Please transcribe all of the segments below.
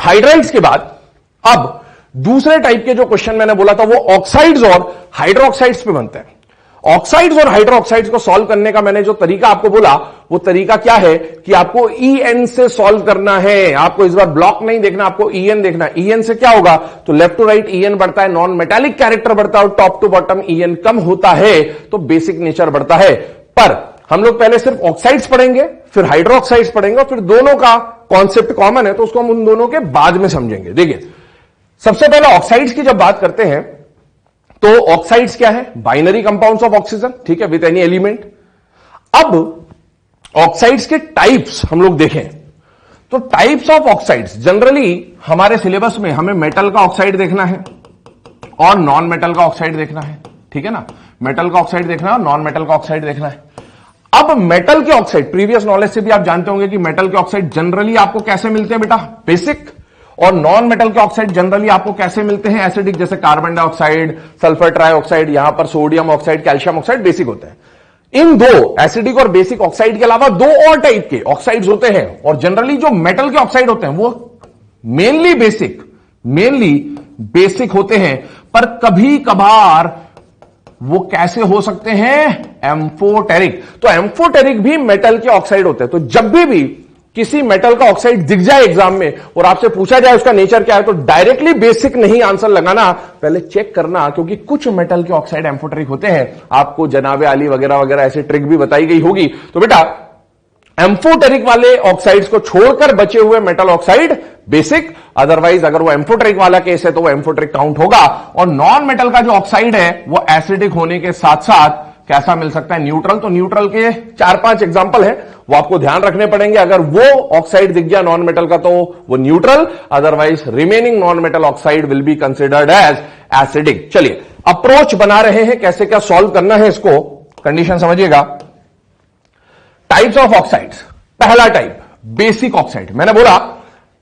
Hydrides के बाद अब दूसरे टाइप के जो क्वेश्चन मैंने बोला था वो ऑक्साइड्स और हाइड्रोक्साइड्स पे बनते हैं। ऑक्साइड्स और हाइड्रोक्साइड्स को सॉल्व करने का मैंने जो तरीका आपको बोला वो तरीका क्या है कि आपको EN से सॉल्व करना है। आपको इस बार ब्लॉक नहीं देखना, आपको EN देखना है। EN से क्या होगा तो लेफ्ट टू राइट EN बढ़ता है, नॉन मेटालिक कैरेक्टर बढ़ता है और टॉप टू बॉटम EN कम होता है तो बेसिक नेचर बढ़ता है। पर हम लोग पहले सिर्फ ऑक्साइड्स पढ़ेंगे, फिर हाइड्रोक्साइड्स पढ़ेंगे और फिर दोनों का कॉन्सेप्ट कॉमन है तो उसको हम उन दोनों के बाद में समझेंगे। देखिए सबसे पहले ऑक्साइड्स की जब बात करते हैं तो ऑक्साइड्स क्या है, बाइनरी कंपाउंड्स ऑफ ऑक्सीजन, ठीक है, विद एनी एलिमेंट। अब ऑक्साइड्स के टाइप्स हम लोग देखें तो टाइप्स ऑफ ऑक्साइड्स जनरली हमारे सिलेबस में हमें मेटल का ऑक्साइड देखना है और नॉन मेटल का ऑक्साइड देखना है, ठीक है ना। मेटल का ऑक्साइड देखना है और नॉन मेटल का ऑक्साइड देखना है। अब मेटल के ऑक्साइड प्रीवियस नॉलेज से भी आप जानते होंगे कि मेटल के ऑक्साइड जनरली आपको कैसे मिलते हैं बेटा, बेसिक। और नॉन मेटल के ऑक्साइड जनरली आपको कैसे मिलते हैं, एसिडिक, जैसे कार्बन डाइऑक्साइड, सल्फर ट्राइऑक्साइड, यहां पर sodium oxide, calcium oxide basic होते हैं। इन दो एसिडिक और बेसिक ऑक्साइड के अलावा दो और टाइप के ऑक्साइड्स होते हैं और जनरली जो मेटल के ऑक्साइड होते हैं वो मेनली बेसिक होते हैं, पर कभी कभार वो कैसे हो सकते हैं, एम्फोटेरिक। तो एम्फोटेरिक भी मेटल के ऑक्साइड होते हैं। तो जब भी किसी मेटल का ऑक्साइड दिख जाए एग्जाम में और आपसे पूछा जाए उसका नेचर क्या है तो डायरेक्टली बेसिक नहीं आंसर लगाना, पहले चेक करना, क्योंकि कुछ मेटल के ऑक्साइड एम्फोटेरिक होते हैं। आपको जनाबे आली वगैरह वगैरह ऐसी ट्रिक भी बताई गई होगी। तो बेटा एम्फोटेरिक वाले ऑक्साइड्स को छोड़कर बचे हुए मेटल ऑक्साइड बेसिक, अदरवाइज अगर वो एम्फोटेरिक वाला केस है तो वो एम्फोटेरिक काउंट होगा। और नॉन मेटल का जो ऑक्साइड है वो एसिडिक होने के साथ साथ कैसा मिल सकता है, न्यूट्रल। तो न्यूट्रल के 4-5 एग्जांपल है वो आपको ध्यान रखने पड़ेंगे। अगर वो ऑक्साइड दिख गया नॉन मेटल का तो वो neutral, otherwise remaining non metal oxide will be considered as acidic. चलिए अप्रोच बना रहे हैं, कैसे क्या सॉल्व करना है इसको, कंडीशन समझिएगा। टाइप्स ऑफ ऑक्साइड्स, पहला टाइप बेसिक ऑक्साइड। मैंने बोला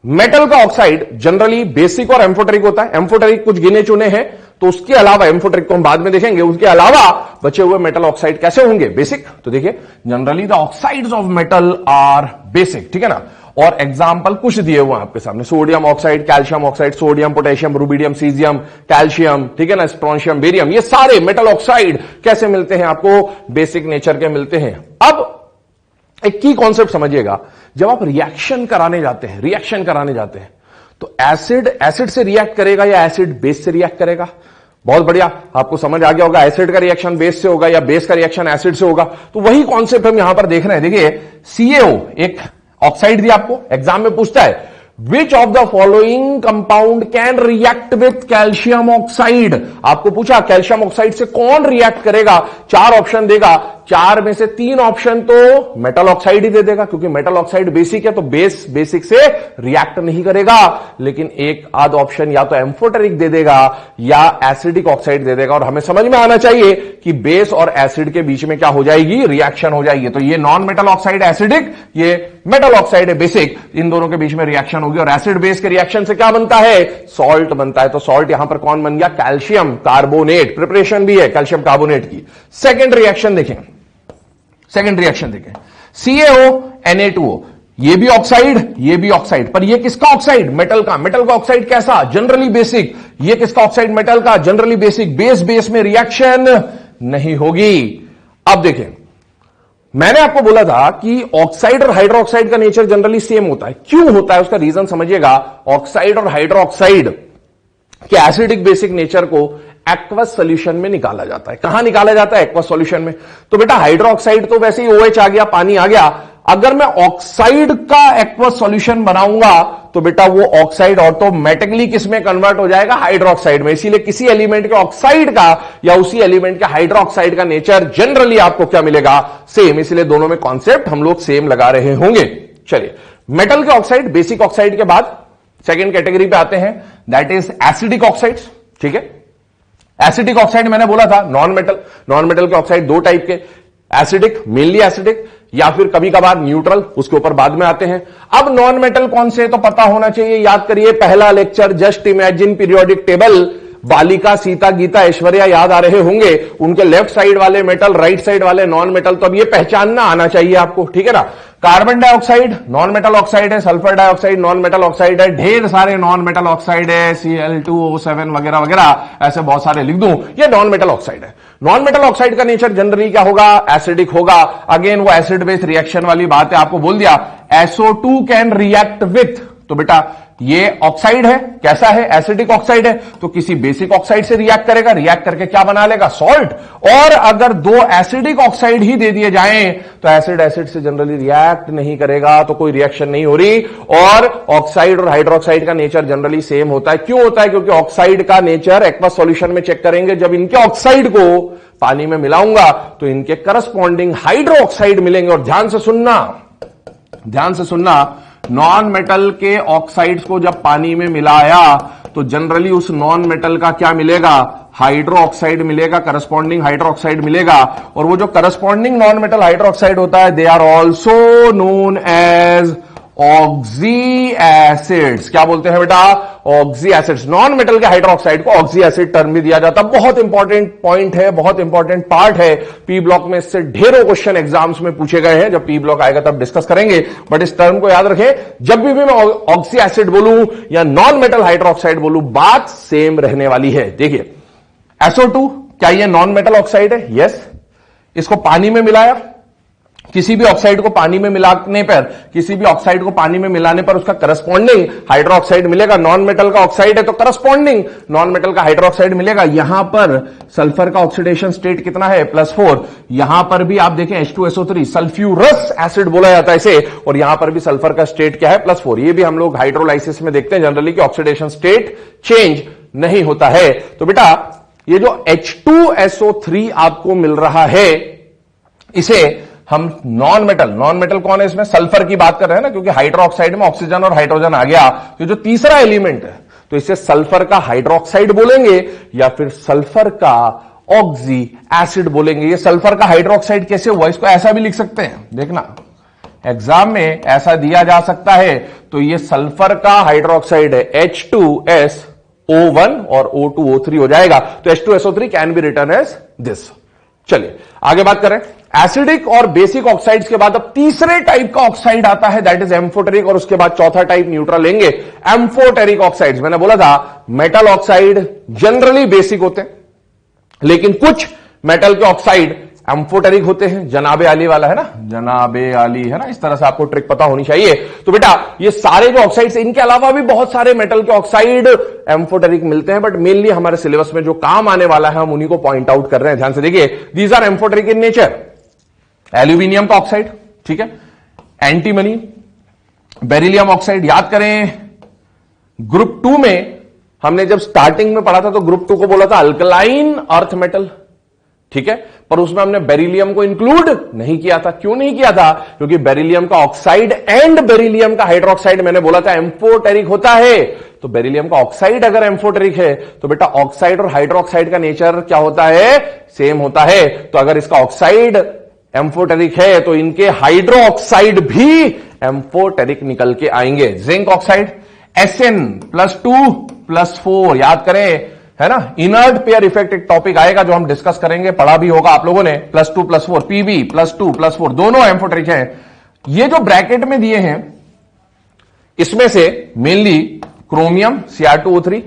मेटल का ऑक्साइड जनरली बेसिक और एम्फोटेरिक होता है। एम्फोटेरिक कुछ गिने चुने हैं तो उसके अलावा, एम्फोटेरिक को हम बाद में देखेंगे, उसके अलावा बचे हुए मेटल ऑक्साइड कैसे होंगे, बेसिक। तो देखिए generally the oxides of metal are basic, ठीक है ना। और एग्जांपल कुछ दिए हुए आपके सामने, sodium oxide, calcium oxide, sodium, potassium, rubidium, caesium, calcium, ठीक है ना, स्ट्रोंशियम, बेरियम, ये सारे मेटल ऑक्साइड कैसे मिलते हैं आपको, बेसिक नेचर के मिलते हैं। अब एक की कॉन्सेप्ट समझिएगा, जब आप रिएक्शन कराने जाते हैं तो एसिड से रिएक्ट करेगा या एसिड बेस से रिएक्ट करेगा। बहुत बढ़िया, आपको समझ आ गया होगा एसिड का रिएक्शन बेस से होगा या बेस का रिएक्शन एसिड से होगा। तो वही कॉन्सेप्ट हम यहां पर देख रहे हैं। देखिए CaO एक ऑक्साइड दिया आपको, एग्जाम में पूछता है which of the following compound can react with calcium oxide. आपको पूछा कैल्शियम ऑक्साइड से कौन रिएक्ट करेगा, 4 ऑप्शन देगा, 4 में से 3 ऑप्शन तो मेटल ऑक्साइड ही दे देगा, क्योंकि मेटल ऑक्साइड बेसिक है तो बेस बेसिक से रिएक्ट नहीं करेगा। लेकिन एक आध ऑप्शन या तो एम्फोटेरिक दे देगा या एसिडिक ऑक्साइड दे देगा। और हमें समझ में आना चाहिए कि बेस और एसिड के बीच में क्या हो जाएगी, रिएक्शन हो जाएगी। तो ये नॉन मेटल ऑक्साइड एसिडिक, ये मेटल ऑक्साइड है बेसिक, इन दोनों के बीच में रिएक्शन होगी। और एसिड बेस के रिएक्शन से क्या बनता है, सॉल्ट बनता है। तो सॉल्ट यहां पर कौन बन गया, कैल्शियम कार्बोनेट। प्रिपरेशन भी है कैल्शियम कार्बोनेट की। सेकेंड रिएक्शन देखें, CaO Na2O, ये भी ऑक्साइड, पर ये किसका ऑक्साइड, मेटल का। मेटल का ऑक्साइड कैसा, जनरली बेसिक। ये किसका ऑक्साइड, मेटल का, जनरली बेसिक। बेस में रिएक्शन नहीं होगी। अब देखें, मैंने आपको बोला था कि ऑक्साइड और हाइड्रोक्साइड का नेचर जनरली सेम होता है। क्यों होता है उसका रीजन समझिएगा। ऑक्साइड और हाइड्रोक्साइड के एसिडिक बेसिक नेचर को एक्वस सॉल्यूशन में निकाला जाता है। कहां निकाला जाता है, एक्वस सॉल्यूशन में। तो बेटा हाइड्रोक्साइड तो वैसे ही OH आ गया, पानी आ गया। अगर मैं ऑक्साइड का एक्वस सॉल्यूशन बनाऊंगा तो बेटा वो ऑक्साइड ऑटोमेटिकली किस में कन्वर्ट हो जाएगा, हाइड्रोक्साइड में। इसीलिए किसी एलिमेंट के ऑक्साइड का या उसी एलिमेंट के हाइड्रोक्साइड का नेचर जनरली आपको क्या मिलेगा, सेम। इसलिए दोनों में कॉन्सेप्ट हम लोग सेम लगा रहे होंगे। चलिए मेटल के ऑक्साइड, बेसिक ऑक्साइड के बाद सेकेंड कैटेगरी पे आते हैं, दैट इज एसिडिक ऑक्साइड्स, ठीक है। एसिडिक ऑक्साइड मैंने बोला था नॉन मेटल के ऑक्साइड 2 टाइप के, एसिडिक, मेनली एसिडिक, या फिर कभी कभार न्यूट्रल, उसके ऊपर बाद में आते हैं। अब नॉन मेटल कौन से तो पता होना चाहिए, याद करिए पहला lecture, just imagine periodic table. बालिका, सीता, गीता, ऐश्वर्या याद आ रहे होंगे, उनके लेफ्ट साइड वाले मेटल, राइट साइड वाले नॉन मेटल। तो अब ये पहचानना आना चाहिए आपको, ठीक है ना। Carbon dioxide non metal oxide है, sulphur dioxide non metal oxide है, ढेर सारे नॉन मेटल ऑक्साइड है, Cl2O7 वगैरह वगैरह, ऐसे बहुत सारे लिख दूं, ये नॉन मेटल ऑक्साइड है। नॉन मेटल ऑक्साइड का नेचर जनरली क्या होगा, एसिडिक होगा। अगेन वो एसिड बेस रिएक्शन वाली बात है, आपको बोल दिया SO2 कैन रिएक्ट विथ, तो बेटा ये ऑक्साइड है, कैसा है, एसिडिक ऑक्साइड है, तो किसी बेसिक ऑक्साइड से रिएक्ट करेगा, रिएक्ट करके क्या बना लेगा, सॉल्ट। और अगर दो एसिडिक ऑक्साइड ही दे दिए जाएं तो एसिड एसिड से जनरली रिएक्ट नहीं करेगा, तो कोई रिएक्शन नहीं हो रही। और ऑक्साइड और हाइड्रोक्साइड का नेचर जनरली सेम होता है। क्यों होता है, क्योंकि ऑक्साइड का नेचर एक्वस सॉल्यूशन में चेक करेंगे, जब इनके ऑक्साइड को पानी में मिलाऊंगा तो इनके करस्पॉन्डिंग हाइड्रोक्साइड मिलेंगे। और ध्यान से सुनना, नॉन मेटल के ऑक्साइड्स को जब पानी में मिलाया तो जनरली उस नॉन मेटल का क्या मिलेगा, हाइड्रो ऑक्साइड मिलेगा, करस्पॉन्डिंग हाइड्रो ऑक्साइड मिलेगा। और वो जो corresponding non metal hydro oxide होता है, they are also known as oxy acids. क्या बोलते हैं बेटा, ऑक्सी एसिड्स। नॉन मेटल के हाइड्रोक्साइड को ऑक्सी एसिड टर्म भी दिया जाता है। बहुत इंपॉर्टेंट पॉइंट है, बहुत इंपॉर्टेंट पार्ट है। पी ब्लॉक में इससे ढेरों क्वेश्चन एग्जाम्स में पूछे गए हैं, जब पी ब्लॉक आएगा तब डिस्कस करेंगे। बट इस टर्म को याद रखें, जब भी मैं ऑक्सी एसिड बोलूं या नॉन मेटल हाइड्रोक्साइड बोलूं, बात सेम रहने वाली है। देखिए SO2 क्या ये नॉन मेटल ऑक्साइड है, यस। इसको पानी में मिलाया, किसी भी ऑक्साइड को पानी में मिलाने पर, किसी भी ऑक्साइड को पानी में मिलाने पर उसका करस्पॉन्डिंग हाइड्रोक्साइड मिलेगा। नॉन मेटल का ऑक्साइड है तो करस्पॉन्डिंग नॉन मेटल का हाइड्रोक्साइड मिलेगा। यहां पर सल्फर का ऑक्सीडेशन स्टेट कितना है, +4। यहां पर भी आप देखें H2SO3, सल्फ्यूरस एसिड बोला जाता है इसे, और यहां पर भी सल्फर का स्टेट क्या है, +4। ये भी हम लोग हाइड्रोलाइसिस में देखते हैं जनरली कि ऑक्सीडेशन स्टेट चेंज नहीं होता है। तो बेटा ये जो H2SO3 आपको मिल रहा है, इसे हम नॉन मेटल कौन है इसमें, सल्फर की बात कर रहे हैं ना, क्योंकि हाइड्रोक्साइड में ऑक्सीजन और हाइड्रोजन आ गया, तो जो तीसरा एलिमेंट है तो इसे सल्फर का हाइड्रोक्साइड बोलेंगे या फिर सल्फर का ऑक्सी एसिड बोलेंगे। ये सल्फर का हाइड्रोक्साइड कैसे हुआ, इसको ऐसा भी लिख सकते हैं, देखना एग्जाम में ऐसा दिया जा सकता है। तो ये सल्फर का हाइड्रोक्साइड है, H2SO1 और O2O3 हो जाएगा। तो H2SO3 can be written as this. चलिए आगे बात करें। एसिडिक और बेसिक ऑक्साइड्स के बाद अब तीसरे टाइप का ऑक्साइड आता है, दैट इज एम्फोटेरिक, और उसके बाद चौथा टाइप न्यूट्रल लेंगे, एम्फोटेरिक ऑक्साइड्स। मैंने बोला था मेटल ऑक्साइड जनरली बेसिक होते हैं, लेकिन कुछ मेटल के ऑक्साइड एम्फोटेरिक होते हैं। जनाबे आली वाला है ना, जनाबे आली है ना, इस तरह से आपको ट्रिक पता होनी चाहिए। तो बेटा ये सारे जो ऑक्साइड्स, इनके अलावा भी बहुत सारे मेटल के ऑक्साइड एम्फोटेरिक मिलते हैं, बट मेनली हमारे सिलेबस में जो काम आने वाला है हम उन्हीं को पॉइंट आउट कर रहे हैं। ध्यान से देखिए, these are amphoteric in nature. Aluminium का ऑक्साइड, ठीक है, एंटीमनी, बेरिलियम ऑक्साइड। याद करें ग्रुप 2 में हमने जब स्टार्टिंग में पढ़ा था तो ग्रुप 2 को बोला था अल्कलाइन अर्थ मेटल, ठीक है, पर उसमें हमने बेरिलियम को इंक्लूड नहीं किया था। क्यों नहीं किया था, क्योंकि बेरिलियम का ऑक्साइड एंड बेरिलियम का हाइड्रोक्साइड मैंने बोला था एम्फोटेरिक होता है। तो बेरिलियम का ऑक्साइड अगर एम्फोटेरिक है तो बेटा ऑक्साइड और हाइड्रोक्साइड का नेचर क्या होता है, सेम होता है। तो अगर इसका ऑक्साइड एम्फोटेरिक है तो इनके हाइड्रोक्साइड भी एम्फोटेरिक निकल के आएंगे। जिंक ऑक्साइड Sn+2+4, याद करें, है ना, इनर्ट पेयर इफेक्ट एक टॉपिक आएगा जो हम डिस्कस करेंगे, पढ़ा भी होगा आप लोगों ने। +2+4 Pb+2+4 दोनों एम्फोटेरिक हैं। ये जो ब्रैकेट में दिए हैं इसमें से मेनली क्रोमियम Cr2O3,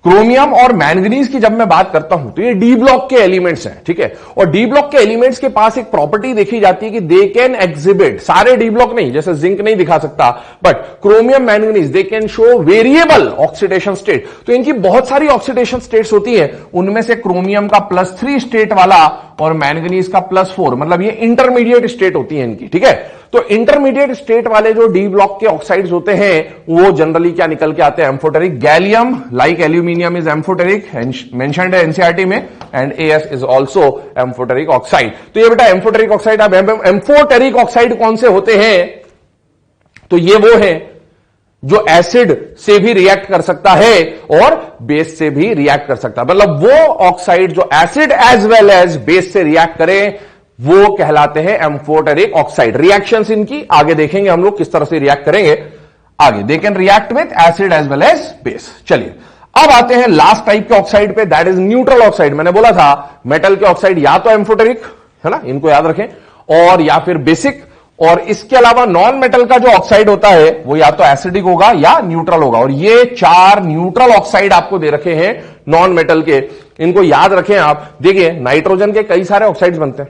क्रोमियम और मैंगनीज की जब मैं बात करता हूं तो ये डी ब्लॉक के एलिमेंट्स हैं, ठीक है। और डी ब्लॉक के एलिमेंट्स के पास एक प्रॉपर्टी देखी जाती है कि दे कैन एग्जिबिट, सारे डी ब्लॉक नहीं, जैसे जिंक नहीं दिखा सकता, but chromium manganese they can show variable oxidation state. तो इनकी बहुत सारी ऑक्सीडेशन स्टेट्स होती है, उनमें से क्रोमियम का +3 स्टेट वाला और मैंगनीज का +4, मतलब ये इंटरमीडिएट स्टेट होती है इनकी, ठीक है। तो इंटरमीडिएट स्टेट वाले जो डी ब्लॉक के ऑक्साइड्स होते हैं वो जनरली क्या निकल के आते हैं, amphoteric. Gallium like aluminium is amphoteric, mentioned है एनसीईआरटी में, and AS is also amphoteric oxide. तो ये बेटा एम्फोटेरिक ऑक्साइड। अब एम्फोटेरिक ऑक्साइड कौन से होते हैं, तो ये वो है जो एसिड से भी रिएक्ट कर सकता है और बेस से भी रिएक्ट कर सकता है, मतलब वो ऑक्साइड जो acid as well as base से रिएक्ट करें वो कहलाते हैं एम्फोटेरिक ऑक्साइड। रिएक्शंस इनकी आगे देखेंगे हम लोग किस तरह से रिएक्ट करेंगे आगे। They can react with acid as well as base. चलिए अब आते हैं लास्ट टाइप के ऑक्साइड पे, दैट इज न्यूट्रल ऑक्साइड। मैंने बोला था मेटल के ऑक्साइड या तो एम्फोटेरिक है ना, इनको याद रखें, और या फिर बेसिक, और इसके अलावा नॉन मेटल का जो ऑक्साइड होता है वो या तो एसिडिक होगा या न्यूट्रल होगा। और ये 4 न्यूट्रल ऑक्साइड आपको दे रखे हैं नॉन मेटल के, इनको याद रखें आप। देखिए नाइट्रोजन के कई सारे ऑक्साइड्स बनते हैं,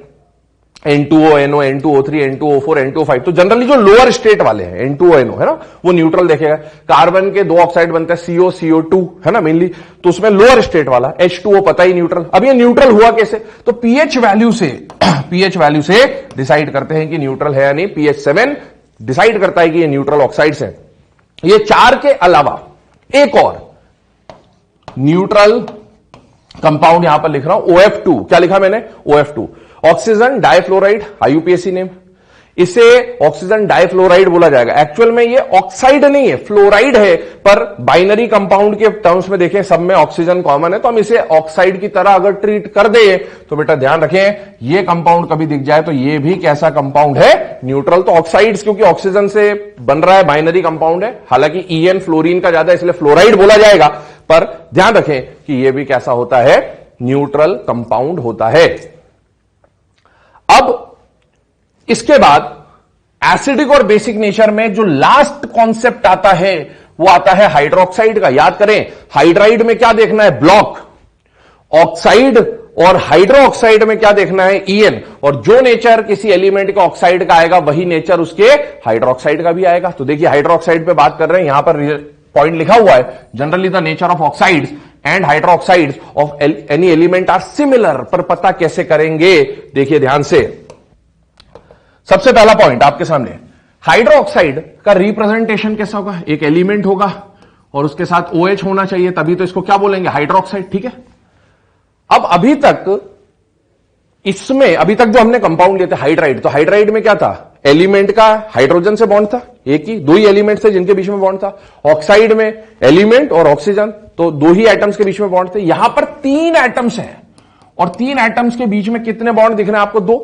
N2O, NO, N2O3, N2O4, N2O5, तो जनरली जो लोअर स्टेट वाले हैं N2O, NO है ना, वो न्यूट्रल देखेगा। कार्बन के 2 ऑक्साइड बनते हैं CO, CO2 है ना मेनली, तो उसमें लोअर स्टेट वाला H2O पता ही न्यूट्रल। अब ये न्यूट्रल हुआ कैसे? तो पीएच वैल्यू से डिसाइड करते हैं कि न्यूट्रल है या नहीं। pH 7 डिसाइड करता है कि ये न्यूट्रल ऑक्साइड्स हैं। ये 4 के अलावा एक और न्यूट्रल कंपाउंड यहां पर लिख रहा हूं, OF2। क्या लिखा मैंने? OF2, oxygen difluoride, IUPAC name. इसे ऑक्सीजन डाइफ्लोराइड बोला जाएगा। एक्चुअल में ये ऑक्साइड नहीं है, फ्लोराइड है, पर बाइनरी कंपाउंड के टर्म्स में देखें सब में ऑक्सीजन कॉमन है, तो हम इसे ऑक्साइड की तरह अगर ट्रीट कर दें तो बेटा ध्यान रखें, ये कंपाउंड कभी दिख जाए तो ये भी कैसा कंपाउंड है? न्यूट्रल। तो ऑक्साइड्स क्योंकि ऑक्सीजन से बन रहा है, बाइनरी कंपाउंड है, हालांकि EN फ्लोरीन का ज्यादा इसलिए फ्लोराइड बोला जाएगा, पर ध्यान रखें कि यह भी कैसा होता है? न्यूट्रल कंपाउंड होता है। अब इसके बाद एसिडिक और बेसिक नेचर में जो लास्ट कॉन्सेप्ट आता है वो आता है हाइड्रोक्साइड का। याद करें, हाइड्राइड में क्या देखना है? ब्लॉक। ऑक्साइड और हाइड्रोक्साइड में क्या देखना है? EN। और जो नेचर किसी एलिमेंट के ऑक्साइड का आएगा वही नेचर उसके हाइड्रोक्साइड का भी आएगा। तो देखिए हाइड्रोक्साइड पे बात कर रहे हैं, यहां पर पॉइंट लिखा हुआ है, generally the nature of oxides and hydroxides of any element are similar. पर पता कैसे करेंगे? देखिए ध्यान से, सबसे पहला पॉइंट आपके सामने, हाइड्रोक्साइड का रिप्रेजेंटेशन कैसा होगा? एक एलिमेंट होगा और उसके साथ OH होना चाहिए, तभी तो इसको क्या बोलेंगे? हाइड्रोक्साइड। ठीक है, अब अभी तक जो हमने कंपाउंड लिए थे हाइड्राइड, तो हाइड्राइड में क्या था? एलिमेंट का हाइड्रोजन से बॉन्ड था, एक ही 2 ही एलिमेंट थे जिनके बीच में बॉन्ड था। ऑक्साइड में एलिमेंट और ऑक्सीजन, तो 2 ही एटम्स के बीच में बॉन्ड थे। यहां पर 3 एटम्स हैं और 3 एटम्स के बीच में कितने बॉन्ड दिख रहे हैं आपको? 2।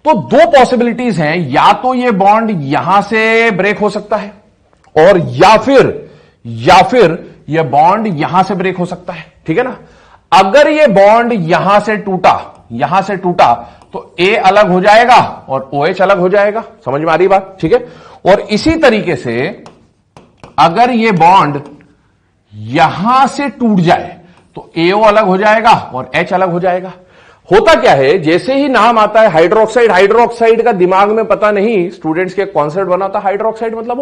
तो 2 पॉसिबिलिटीज हैं, या तो ये बॉन्ड यहां से ब्रेक हो सकता है और या फिर यह बॉन्ड यहां से ब्रेक हो सकता है। ठीक है ना? अगर ये बॉन्ड यहां से टूटा तो A अलग हो जाएगा और OH अलग हो जाएगा। समझ में आ रही बात? ठीक है, और इसी तरीके से अगर ये बॉन्ड यहां से टूट जाए तो AO अलग हो जाएगा और H अलग हो जाएगा। होता क्या है, जैसे ही नाम आता है हाइड्रोक्साइड का दिमाग में पता नहीं स्टूडेंट्स के कॉन्सेप्ट बनाता, हाइड्रोक्साइड मतलब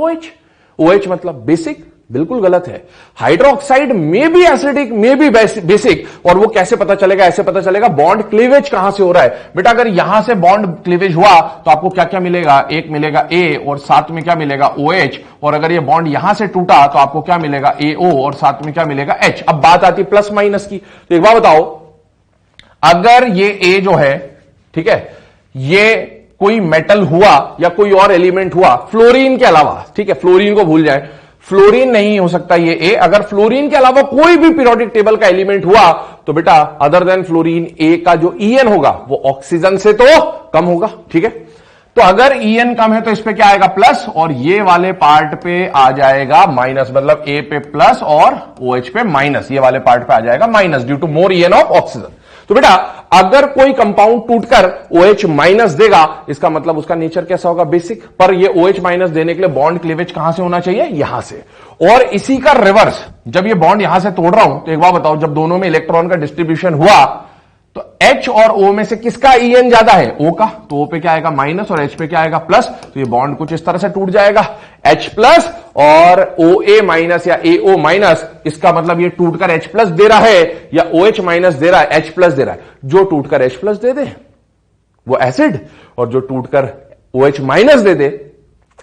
OH मतलब बेसिक। बिल्कुल गलत है। हाइड्रोक्साइड में भी एसिडिक, में भी बेसिक। और वो कैसे पता चलेगा? ऐसे पता चलेगा, बॉन्ड क्लीवेज कहां से हो रहा है। बेटा अगर यहां से बॉन्ड क्लीवेज हुआ तो आपको क्या क्या मिलेगा? एक मिलेगा A और साथ में क्या मिलेगा? OH। और अगर ये बॉन्ड यहां से टूटा तो आपको क्या मिलेगा? AO और साथ में क्या मिलेगा? H। अब बात आती प्लस माइनस की, तो एक बार बताओ, अगर ये A जो है, ठीक है, ये कोई मेटल हुआ या कोई और एलिमेंट हुआ फ्लोरीन के अलावा, ठीक है, फ्लोरीन को भूल जाए, फ्लोरीन नहीं हो सकता ये A। अगर फ्लोरीन के अलावा कोई भी पीरियोडिक टेबल का एलिमेंट हुआ तो बेटा अदर देन फ्लोरीन A का जो EN होगा वो ऑक्सीजन से तो कम होगा। ठीक है, तो अगर EN कम है तो इस पे क्या आएगा? प्लस, और ये वाले पार्ट पे आ जाएगा माइनस, मतलब A पे प्लस और OH पे माइनस, ये वाले पार्ट पे आ जाएगा minus due to more EN of oxygen. तो बेटा अगर कोई कंपाउंड टूटकर OH माइनस देगा, इसका मतलब उसका नेचर कैसा होगा? बेसिक। पर ये OH माइनस देने के लिए बॉन्ड क्लीवेज कहां से होना चाहिए? यहां से। और इसी का रिवर्स, जब ये बॉन्ड यहां से तोड़ रहा हूं तो एक बार बताओ, जब दोनों में इलेक्ट्रॉन का डिस्ट्रीब्यूशन हुआ तो H और O में से किसका EN ज्यादा है? O का। तो O पे क्या आएगा? माइनस, और H पे क्या आएगा? प्लस। तो ये बॉन्ड कुछ इस तरह से टूट जाएगा, H प्लस और OA माइनस या AO माइनस। इसका मतलब ये टूटकर H प्लस दे रहा है या OH माइनस दे रहा है, H प्लस दे रहा है। जो टूटकर H प्लस दे दे वो एसिड, और जो टूटकर OH माइनस दे दे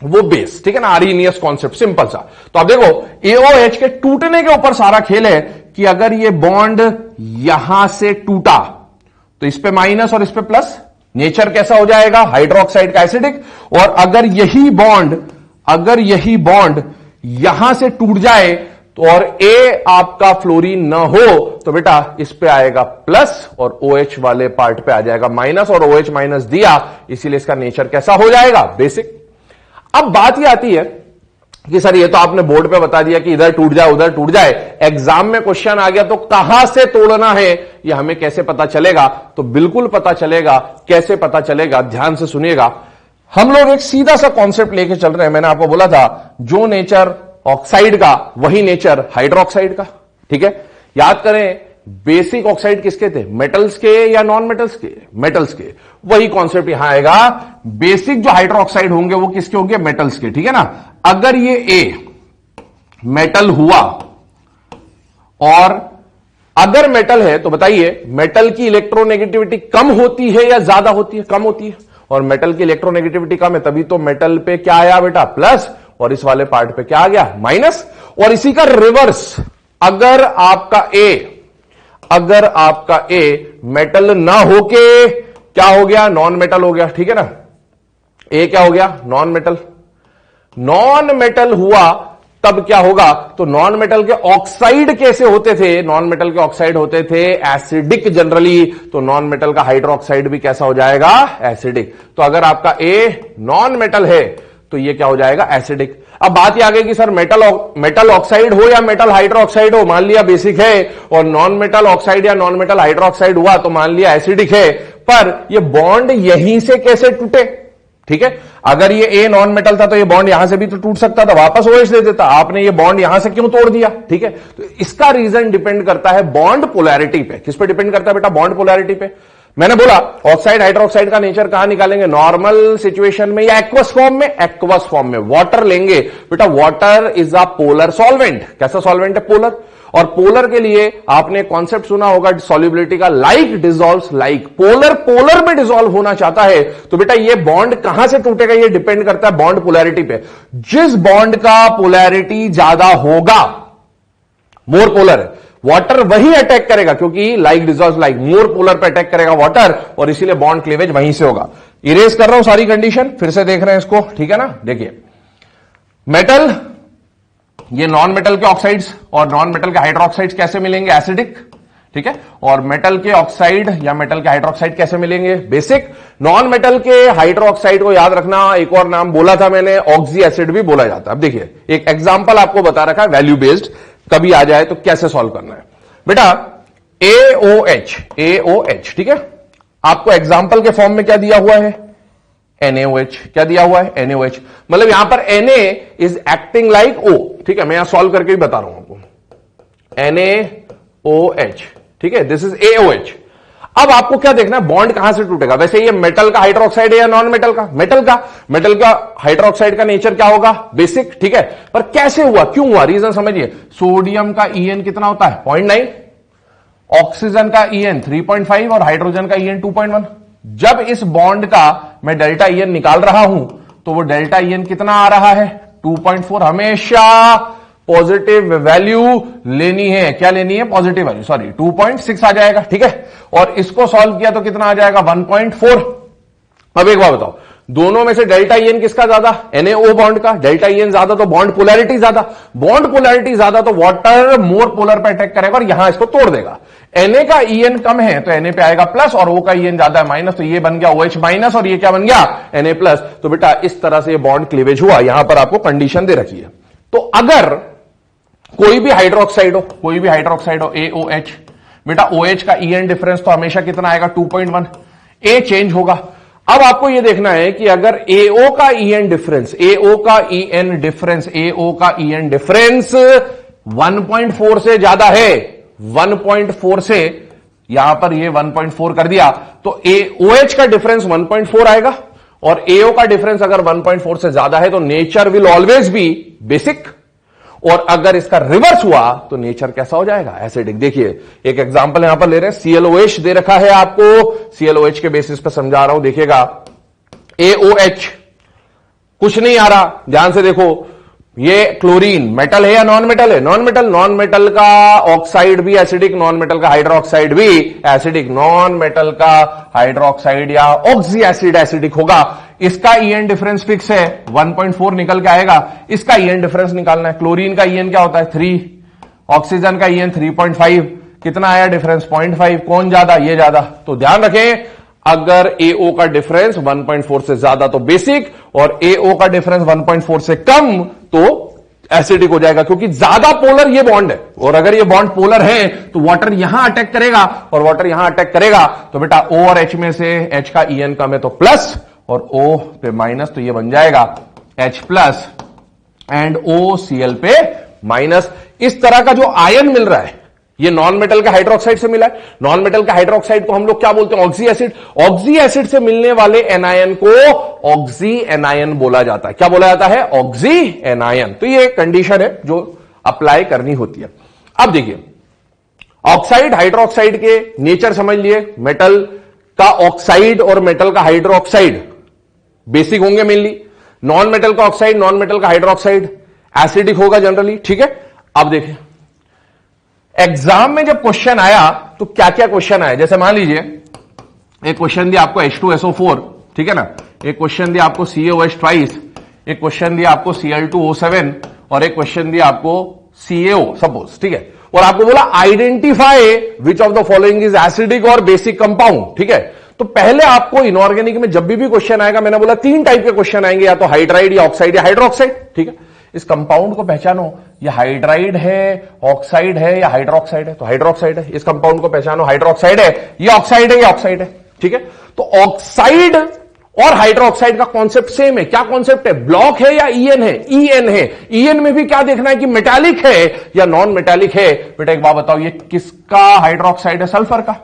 वो बेस। ठीक है ना? आर्हीनियस कॉन्सेप्ट, सिंपल सा। तो अब देखो, AOH के टूटने के ऊपर सारा खेल है कि अगर ये बॉन्ड यहां से टूटा तो इस पे माइनस और इस पे प्लस, नेचर कैसा हो जाएगा? हाइड्रोक्साइड का एसिडिक। और अगर यही बॉन्ड यहां से टूट जाए तो और A आपका फ्लोरीन ना हो तो बेटा इस पे आएगा प्लस और OH वाले पार्ट पे आ जाएगा माइनस, और OH माइनस दिया, इसीलिए इसका नेचर कैसा हो जाएगा? बेसिक। अब बात यह आती है कि सर ये तो आपने बोर्ड पे बता दिया कि इधर टूट जाए उधर टूट जाए, एग्जाम में क्वेश्चन आ गया तो कहां से तोड़ना है ये हमें कैसे पता चलेगा? तो बिल्कुल पता चलेगा। कैसे पता चलेगा? ध्यान से सुनिएगा। हम लोग एक सीधा सा कॉन्सेप्ट लेके चल रहे हैं। मैंने आपको बोला था जो नेचर ऑक्साइड का वही नेचर हाइड्रोक्साइड का। ठीक है, याद करें बेसिक ऑक्साइड किसके थे? मेटल्स के या नॉन मेटल्स के? मेटल्स के। वही कॉन्सेप्ट यहां आएगा। बेसिक जो हाइड्रोक्साइड होंगे वो किसके होंगे? मेटल्स के। ठीक है ना। अगर ये ए मेटल हुआ और अगर मेटल है तो बताइए मेटल की इलेक्ट्रोनेगेटिविटी कम होती है या ज्यादा होती है? कम होती है। और मेटल की इलेक्ट्रोनेगेटिविटी कम है तभी तो मेटल पे क्या आया बेटा? प्लस, और इस वाले पार्ट पे क्या आ गया? माइनस। और इसी का रिवर्स, अगर आपका ए मेटल ना होके क्या हो गया? नॉन मेटल हो गया। ठीक है ना। ए क्या हो गया? Non metal. नॉन मेटल हुआ तब क्या होगा? तो नॉन मेटल के ऑक्साइड कैसे होते थे? नॉन मेटल के ऑक्साइड होते थे एसिडिक जनरली। तो नॉन मेटल का हाइड्रोक्साइड भी कैसा हो जाएगा? एसिडिक। तो अगर आपका ए नॉन मेटल है तो ये क्या हो जाएगा? एसिडिक। अब बात ये आ गई कि सर मेटल ऑक्साइड हो या मेटल हाइड्रोक्साइड हो, मान लिया बेसिक है और नॉन मेटल ऑक्साइड या नॉन मेटल हाइड्रोक्साइड हुआ तो मान लिया एसिडिक है, पर ये बॉन्ड यहीं से कैसे टूटे? ठीक है, अगर ये ए नॉन मेटल था तो ये बॉन्ड यहां से भी तो टूट सकता था, वापस OH दे देता। आपने ये बॉन्ड यहां से क्यों तोड़ दिया? ठीक है, तो इसका रीजन डिपेंड करता है बॉन्ड पोलैरिटी पे। किस पे डिपेंड करता है बेटा? बॉन्ड पोलैरिटी पे। मैंने बोला ऑक्साइड हाइड्रोक्साइड का नेचर कहां निकालेंगे? नॉर्मल सिचुएशन में या एक्वस फॉर्म में? एक्वस फॉर्म में। वाटर लेंगे बेटा, water is a polar solvent. कैसा सॉल्वेंट है? पोलर। और पोलर के लिए आपने कॉन्सेप्ट सुना होगा सॉल्युबिलिटी का, लाइक डिसॉल्व्स लाइक। पोलर में डिसॉल्व होना चाहता है तो बेटा ये बॉन्ड कहां से टूटेगा? ये डिपेंड करता है बॉन्ड पोलैरिटी पे। जिस बॉन्ड का पोलैरिटी ज्यादा होगा, मोर पोलर है, वाटर वही अटैक करेगा, क्योंकि like dissolves like, more polar पे अटैक करेगा वाटर, और इसीलिए बॉन्ड क्लीवेज वहीं से होगा। इरेज कर रहा हूं सारी कंडीशन, फिर से देख रहे हैं इसको। ठीक है ना। देखिए मेटल, ये नॉन मेटल के ऑक्साइड्स और नॉन मेटल के हाइड्रोक्साइड्स कैसे मिलेंगे? एसिडिक। ठीक है, और मेटल के ऑक्साइड या मेटल के हाइड्रोक्साइड कैसे मिलेंगे? बेसिक। नॉन मेटल के हाइड्रोक्साइड को याद रखना, एक और नाम बोला था मैंने, ऑक्सी एसिड भी बोला जाता है। अब देखिए एक एग्जांपल आपको बता रखा है, वैल्यू बेस्ड, कभी आ जाए तो कैसे सॉल्व करना है बेटा। AOH, ठीक है, आपको एग्जांपल के फॉर्म में क्या दिया हुआ है? NaOH। क्या दिया हुआ है? NaOH। मतलब यहां पर Na is acting like O। ठीक है, मैं यहां सॉल्व करके भी बता रहा हूं आपको। NaOH, ठीक है, दिस इज AOH। अब आपको क्या देखना है? बॉन्ड कहां से टूटेगा? वैसे ये मेटल का हाइड्रोक्साइड है या नॉन मेटल का? मेटल का हाइड्रोक्साइड का नेचर क्या होगा? बेसिक। ठीक है, पर कैसे हुआ? क्यों हुआ? रीजन समझिए। सोडियम का En कितना होता है? 0.9, ऑक्सीजन का En 3.5 और हाइड्रोजन का En 2.1। जब इस बॉन्ड का मैं डेल्टा En निकाल रहा हूं तो वो डेल्टा En कितना आ रहा है? 2.4। हमेशा पॉजिटिव वैल्यू लेनी है। क्या लेनी है? Positive value. सॉरी, 2.6 आ जाएगा। ठीक है, और इसको सॉल्व किया तो कितना आ जाएगा? 1.4। अब एक बात बताओ, दोनों में से डेल्टा En किसका ज्यादा? NaO बॉन्ड का। डेल्टा En ज्यादा तो बॉन्ड पोलैरिटी ज्यादा। बॉन्ड पोलैरिटी ज्यादा तो वाटर मोर पोलर पे अटैक करेगा और यहां इसको तोड़ देगा। Na का En कम है तो Na पे आएगा प्लस, और O का En ज्यादा है माइनस, तो ये बन गया OH माइनस, और ये क्या बन गया? Na plus. तो बेटा इस तरह से ये बॉन्ड क्लीवेज हुआ। यहां पर आपको कंडीशन दे रखी है। तो अगर कोई भी हाइड्रोक्साइड हो AOH, बेटा OH का En डिफरेंस तो हमेशा कितना आएगा? 2.1। A चेंज होगा। अब आपको यह देखना है कि अगर AO का En डिफरेंस 1.4 से ज्यादा है, 1.4 से, यहां पर ये 1.4 कर दिया, तो OH का डिफरेंस 1.4 आएगा, और AO का डिफरेंस अगर 1.4 से ज्यादा है तो nature will always be basic, और अगर इसका रिवर्स हुआ तो नेचर कैसा हो जाएगा? एसिडिक। देखिए एक एग्जांपल यहां पर ले रहे हैं, ClOH दे रखा है आपको, ClOH के बेसिस पर समझा रहा हूं। देखिएगा AOH कुछ नहीं आ रहा, ध्यान से देखो, ये क्लोरीन मेटल है या नॉन मेटल है? नॉन मेटल का ऑक्साइड भी एसिडिक, नॉन मेटल का हाइड्रोक्साइड भी एसिडिक। नॉन मेटल का हाइड्रोक्साइड या ऑक्सी एसिड एसिडिक होगा। इसका En डिफरेंस फिक्स है, 1.4 निकल के आएगा। इसका En डिफरेंस निकालना है। क्लोरीन का En क्या होता है? 3, ऑक्सीजन का En 3.5, कितना आया डिफरेंस? 0.5। कौन ज्यादा? ये ज्यादा। तो ध्यान रखें, अगर AO का डिफरेंस 1.4 से ज्यादा तो बेसिक, और AO का डिफरेंस 1.4 से कम तो एसिडिक हो जाएगा, क्योंकि ज्यादा पोलर ये बॉन्ड है, और अगर ये बॉन्ड पोलर है तो वाटर यहां अटैक करेगा और वाटर यहां अटैक करेगा, तो बेटा O और H में से H का EN कम है तो प्लस और O पे माइनस, तो ये बन जाएगा H प्लस एंड OCl पे माइनस। इस तरह का जो आयन मिल रहा है ये नॉन मेटल का हाइड्रोक्साइड से मिला है। नॉन मेटल का हाइड्रोक्साइड को हम लोग क्या बोलते हैं? Oxy acid. ऑक्सी एसिड से मिलने वाले एनायन को ऑक्सी एनायन बोला जाता है। क्या बोला जाता है? Oxy anion. तो ये कंडीशन है जो अप्लाई करनी होती है। अब देखिए, ऑक्साइड हाइड्रोक्साइड के नेचर समझ लिए। मेटल का ऑक्साइड और मेटल का हाइड्रोक्साइड बेसिक होंगे मेनली। नॉन मेटल का ऑक्साइड, नॉन मेटल का हाइड्रोक्साइड एसिडिक होगा जनरली। ठीक है, अब देखिए एग्जाम में जब क्वेश्चन आया तो क्या क्या क्वेश्चन आया। जैसे मान लीजिए एक क्वेश्चन दिया आपको H2SO4, ठीक है ना, एक क्वेश्चन दिया आपको CaOH ट्वाइस, एक क्वेश्चन दिया आपको Cl2O7 और एक क्वेश्चन दिया आपको CaO सपोज, ठीक है, और आपको बोला identify which of the following is acidic और बेसिक कंपाउंड। ठीक है, तो पहले आपको इनऑर्गेनिक में जब भी क्वेश्चन आएगा, मैंने बोला 3 टाइप के क्वेश्चन आएंगे, या तो हाइड्राइड या ऑक्साइड या हाइड्रोक्साइड। ठीक है, इस कंपाउंड को पहचानो, ये हाइड्राइड है, ऑक्साइड है या हाइड्रोक्साइड है, तो हाइड्रोक्साइड है। इस कंपाउंड को पहचानो, हाइड्रोक्साइड है, ये ऑक्साइड है, ये ऑक्साइड है। ठीक है, तो ऑक्साइड और हाइड्रोक्साइड का कॉन्सेप्ट सेम है। क्या कॉन्सेप्ट है? ब्लॉक है या ईएन है? ईएन है। ईएन में भी क्या देखना है कि मेटालिक है या नॉन मेटालिक है। बेटा एक बात बताओ, ये किसका हाइड्रोक्साइड है? सल्फर का।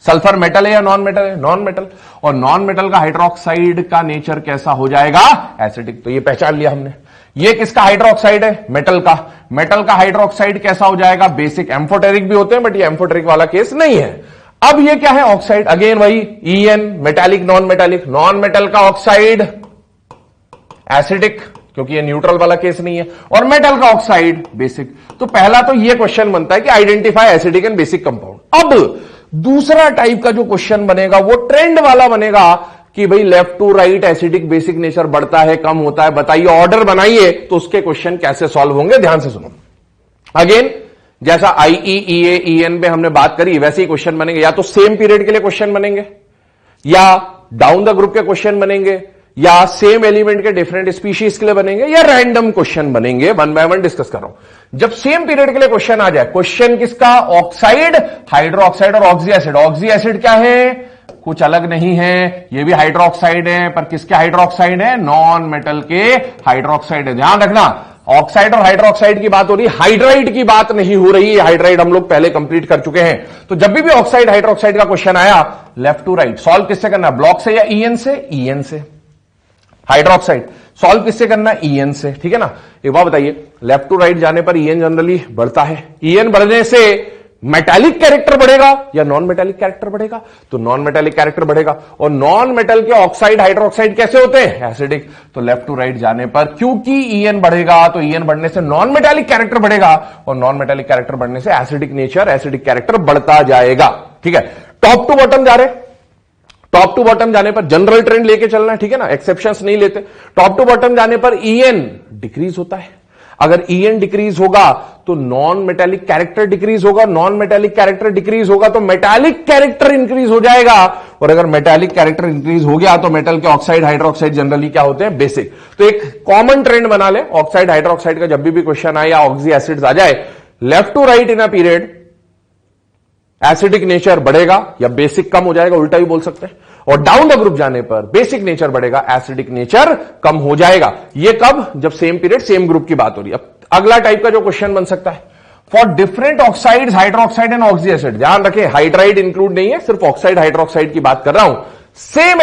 सल्फर मेटल है या नॉन मेटल है? Non metal. और नॉन मेटल का हाइड्रोक्साइड का नेचर कैसा हो जाएगा? एसिडिक। तो ये पहचान लिया हमने। ये किसका हाइड्रोक्साइड है? मेटल का। मेटल का हाइड्रोक्साइड कैसा हो जाएगा? बेसिक। एम्फोटेरिक भी होते हैं, बट ये एम्फोटेरिक वाला केस नहीं है। अब ये क्या है? ऑक्साइड। अगेन वही EN, metallic non metallic. Non metal का ऑक्साइड एसिडिक, क्योंकि ये न्यूट्रल वाला केस नहीं है, और मेटल का ऑक्साइड बेसिक। तो पहला तो ये क्वेश्चन बनता है कि identify acidic and basic compound. अब दूसरा टाइप का जो क्वेश्चन बनेगा वो ट्रेंड वाला बनेगा कि भाई left to right acidic basic nature बढ़ता है, कम होता है, बताइए, ऑर्डर बनाइए। तो उसके क्वेश्चन कैसे सॉल्व होंगे, ध्यान से सुनो। अगेन जैसा IE, EA, EN पे हमने बात करी, वैसे ही क्वेश्चन बनेंगे। या तो सेम पीरियड के लिए क्वेश्चन बनेंगे, या डाउन द ग्रुप के क्वेश्चन बनेंगे, या सेम एलिमेंट के डिफरेंट स्पीशीज के लिए बनेंगे, या रैंडम क्वेश्चन बनेंगे। 1 बाय 1 डिस्कस कर रहा हूं। जब सेम पीरियड के लिए क्वेश्चन आ जाए, क्वेश्चन किसका? ऑक्साइड, हाइड्रोक्साइड और ऑक्सी एसिड। ऑक्सी एसिड क्या है? कुछ अलग नहीं है, ये भी हाइड्रोक्साइड है, पर किसके हाइड्रोक्साइड है? नॉन मेटल के हाइड्रोक्साइड है। ध्यान रखना, ऑक्साइड और हाइड्रोक्साइड की बात हो रही है, हाइड्राइड की बात नहीं हो रही है। हाइड्राइड हम लोग पहले कंप्लीट कर चुके हैं। तो जब भी ऑक्साइड हाइड्रोक्साइड का क्वेश्चन आया, लेफ्ट टू राइट सॉल्व किससे करना? ब्लॉक से या ईएन से? ईएन से। हाइड्रोक्साइड सॉल्व किससे करना? ईएन से। ठीक है ना। एक बात बताइए, लेफ्ट टू राइट जाने पर ईएन जनरली बढ़ता है। ईएन बढ़ने से मेटालिक कैरेक्टर बढ़ेगा या नॉन मेटालिक कैरेक्टर बढ़ेगा? तो नॉन मेटालिक कैरेक्टर बढ़ेगा। और नॉन मेटल के ऑक्साइड हाइड्रोक्साइड कैसे होते हैं? एसिडिक। तो लेफ्ट टू राइट जाने पर क्योंकि ईएन बढ़ेगा, तो ईएन बढ़ने से नॉन मेटालिक कैरेक्टर बढ़ेगा, और नॉन मेटालिक कैरेक्टर बढ़ने से एसिडिक नेचर, एसिडिक कैरेक्टर बढ़ता जाएगा। ठीक है, टॉप टू बॉटम जा रहे। टॉप टू बॉटम जाने पर जनरल ट्रेंड लेके चलना है, ठीक है ना, एक्सेप्शंस नहीं लेते। टॉप टू बॉटम जाने पर ईएन डिक्रीज होता है। अगर ईएन डिक्रीज होगा तो नॉन मेटालिक कैरेक्टर डिक्रीज होगा, नॉन मेटालिक कैरेक्टर डिक्रीज होगा तो मेटालिक कैरेक्टर इंक्रीज हो जाएगा, और अगर मेटालिक कैरेक्टर इंक्रीज हो गया तो मेटल के ऑक्साइड हाइड्रोक्साइड जनरली क्या होते हैं? बेसिक। तो एक कॉमन ट्रेंड बना ले, ऑक्साइड हाइड्रोक्साइड का जब भी क्वेश्चन आए या ऑक्सी एसिड्स आ जाए, left to right in a period acidic nature बढ़ेगा या बेसिक कम हो जाएगा, उल्टा भी बोल सकते हैं। और डाउन द ग्रुप जाने पर बेसिक नेचर बढ़ेगा, एसिडिक नेचर कम हो जाएगा। ये कब? जब सेम पीरियड सेम ग्रुप की बात हो रही है। अब अगला टाइप का जो क्वेश्चन बन सकता है, for different oxides hydroxide and oxy acid. ध्यान रखें, हाइड्राइड इंक्लूड नहीं है, सिर्फ ऑक्साइड हाइड्रोक्साइड की बात कर रहा हूं। सेम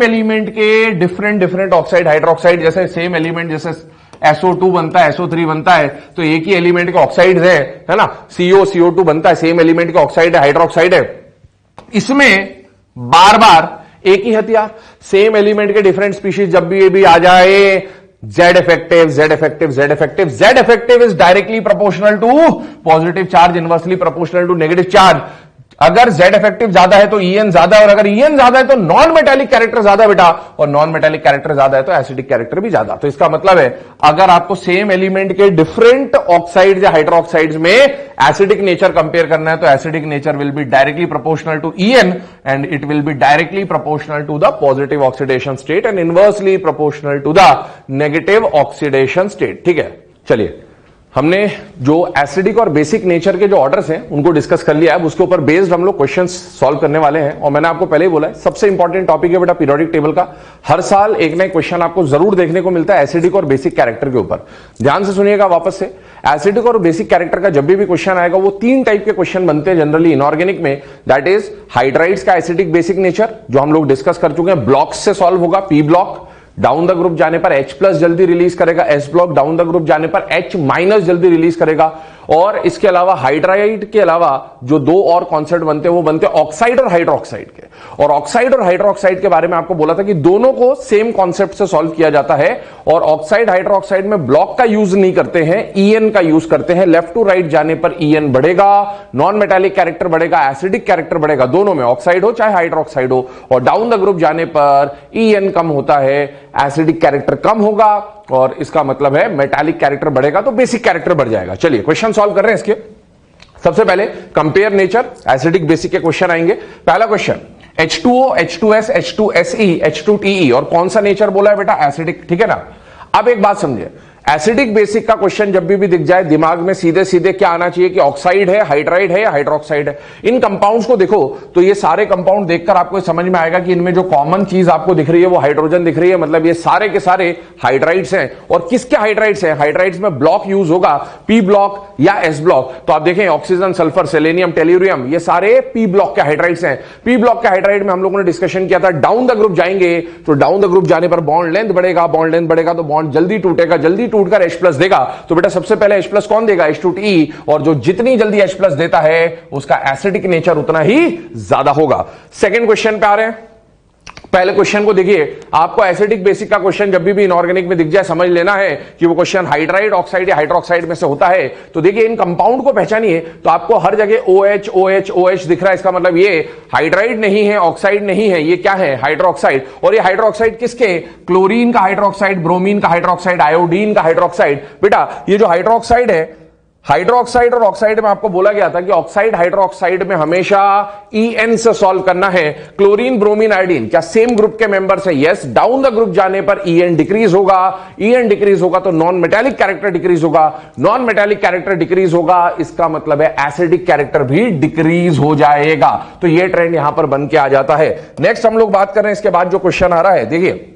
एलिमेंट के डिफरेंट ऑक्साइड हाइड्रोक्साइड, जैसे सेम एलिमेंट जैसे SO2 बनता है, SO3 बनता है, तो एक ही एलिमेंट के ऑक्साइड्स है ना, CO2 बनता है, सेम एलिमेंट के ऑक्साइड है, हाइड्रोक्साइड है। इसमें बार बार एक ही हथियार, सेम एलिमेंट के डिफरेंट स्पीशीज जब भी ये भी आ जाए, Z effective is directly proportional to positive charge, inversely proportional to negative charge. अगर Z effective ज्यादा है तो EN ज्यादा है, और अगर EN ज्यादा है तो नॉन मेटालिक कैरेक्टर ज्यादा बेटा, और नॉन मेटालिक कैरेक्टर ज्यादा है तो एसिडिक कैरेक्टर भी ज्यादा। तो इसका मतलब है अगर आपको सेम एलिमेंट के डिफरेंट ऑक्साइड्स या हाइड्रोक्साइड्स में एसिडिक नेचर कंपेयर करना है, तो acidic nature will be directly proportional to EN and it will be directly proportional to the positive oxidation state and inversely proportional to the negative oxidation state. ठीक है। चलिए, हमने जो acidic और basic nature के जो ऑर्डर्स हैं उनको डिस्कस कर लिया है। उसके ऊपर बेस्ड हम लोग क्वेश्चंस सॉल्व करने वाले हैं। और मैंने आपको पहले ही बोला है, सबसे इंपॉर्टेंट टॉपिक है बेटा पीरियोडिक टेबल का। हर साल एक नए क्वेश्चन आपको जरूर देखने को मिलता है एसिडिक और बेसिक कैरेक्टर के ऊपर। ध्यान से सुनिएगा वापस से, एसिडिक और बेसिक कैरेक्टर का जब भी क्वेश्चन आएगा वो 3 टाइप के क्वेश्चन बनते हैं जनरली इनऑर्गेनिक में। दैट इज हाइड्राइड्स का एसिडिक बेसिक नेचर, जो हम लोग डिस्कस कर चुके हैं, ब्लॉक्स से सॉल्व होगा। P block down the group जाने पर H+ जल्दी रिलीज करेगा, S block down the group जाने पर H- जल्दी रिलीज करेगा। और इसके अलावा हाइड्राइड के अलावा जो 2 और कॉन्सेप्ट बनते हैं वो बनते हैं ऑक्साइड और हाइड्रोक्साइड के। और ऑक्साइड और हाइड्रोक्साइड के बारे में आपको बोला था कि दोनों को सेम कॉन्सेप्ट से सॉल्व किया जाता है। और ऑक्साइड हाइड्रोक्साइड में ब्लॉक का यूज नहीं करते हैं, EN का यूज करते हैं। लेफ्ट टू राइट जाने पर EN बढ़ेगा, नॉन मेटालिक कैरेक्टर बढ़ेगा, एसिडिक कैरेक्टर बढ़ेगा, दोनों में, ऑक्साइड हो चाहे हाइड्रोक्साइड हो। और डाउन द ग्रुप जाने पर EN कम होता है, एसिडिक कैरेक्टर कम होगा, और इसका मतलब है मेटालिक कैरेक्टर बढ़ेगा तो बेसिक कैरेक्टर बढ़ जाएगा। चलिए क्वेश्चन सॉल्व कर रहे हैं इसके। सबसे पहले कंपेयर नेचर, एसिडिक बेसिक के क्वेश्चन आएंगे। पहला question, H2O, H2S, H2SE, H2TE, और कौन सा नेचर बोला है बेटा? एसिडिक। ठीक है ना। अब एक बात समझिए, एसिडिक बेसिक का क्वेश्चन जब भी दिख जाए दिमाग में सीधे सीधे क्या आना चाहिए कि ऑक्साइड है, हाइड्राइड है या हाइड्रोक्साइड है। इन कंपाउंड्स को देखो तो ये सारे कंपाउंड देखकर आपको समझ में आएगा कि इनमें जो कॉमन चीज आपको दिख रही है वो हाइड्रोजन दिख रही है, मतलब ये सारे के सारे हाइड्राइड्स हैं। और किसके हाइड्राइड्स हैं? हाइड्राइड्स में ब्लॉक यूज होगा, पी ब्लॉक या एस ब्लॉक। तो आप देखें ऑक्सीजन, सल्फर, सेलेनियम, टेल्यूरियम, ये सारे पी ब्लॉक के हाइड्राइड्स हैं। पी ब्लॉक के हाइड्राइड में हम लोगों ने डिस्कशन किया था, डाउन द ग्रुप जाएंगे तो डाउन द ग्रुप जाने पर बॉन्ड लेंथ बढ़ेगा, बॉन्ड लेंथ बढ़ेगा तो बॉन्ड जल्दी टूटेगा, जल्दी टूटकर H+ देगा। तो बेटा सबसे पहले H+ कौन देगा? H2TE। और जो जितनी जल्दी H+ देता है उसका एसिडिक नेचर उतना ही ज्यादा होगा। सेकंड क्वेश्चन पे आ रहे हैं। पहले क्वेश्चन को देखिए, आपको एसिडिक बेसिक का क्वेश्चन जब भी इनऑर्गेनिक में दिख जाए समझ लेना है कि वो क्वेश्चन हाइड्राइड, ऑक्साइड या हाइड्रोक्साइड में से होता है। तो देखिए इन कंपाउंड को पहचानिए तो आपको हर जगह OH OH OH दिख रहा है। इसका मतलब ये हाइड्राइड नहीं है, ऑक्साइड नहीं है, ये क्या है? हाइड्रोक्साइड। और ये हाइड्रोक्साइड किसके? क्लोरीन का हाइड्रोक्साइड, ब्रोमीन का हाइड्रोक्साइड, आयोडीन का हाइड्रोक्साइड। बेटा ये जो हाइड्रोक्साइड है, हाइड्रोक्साइड और ऑक्साइड में आपको बोला गया था कि ऑक्साइड हाइड्रोक्साइड में हमेशा EN से सॉल्व करना है। क्लोरीन, ब्रोमीन, आयोडीन क्या सेम ग्रुप के मेंबर्स है? यस। डाउन द ग्रुप जाने पर EN डिक्रीज होगा, EN डिक्रीज होगा तो नॉन मेटालिक कैरेक्टर डिक्रीज होगा, नॉन मेटालिक कैरेक्टर डिक्रीज होगा, इसका मतलब है एसिडिक कैरेक्टर भी डिक्रीज हो जाएगा। तो ये ट्रेंड यहां पर बन के आ जाता है। नेक्स्ट हम लोग बात कर रहे हैं इसके बाद जो क्वेश्चन आ रहा है, देखिए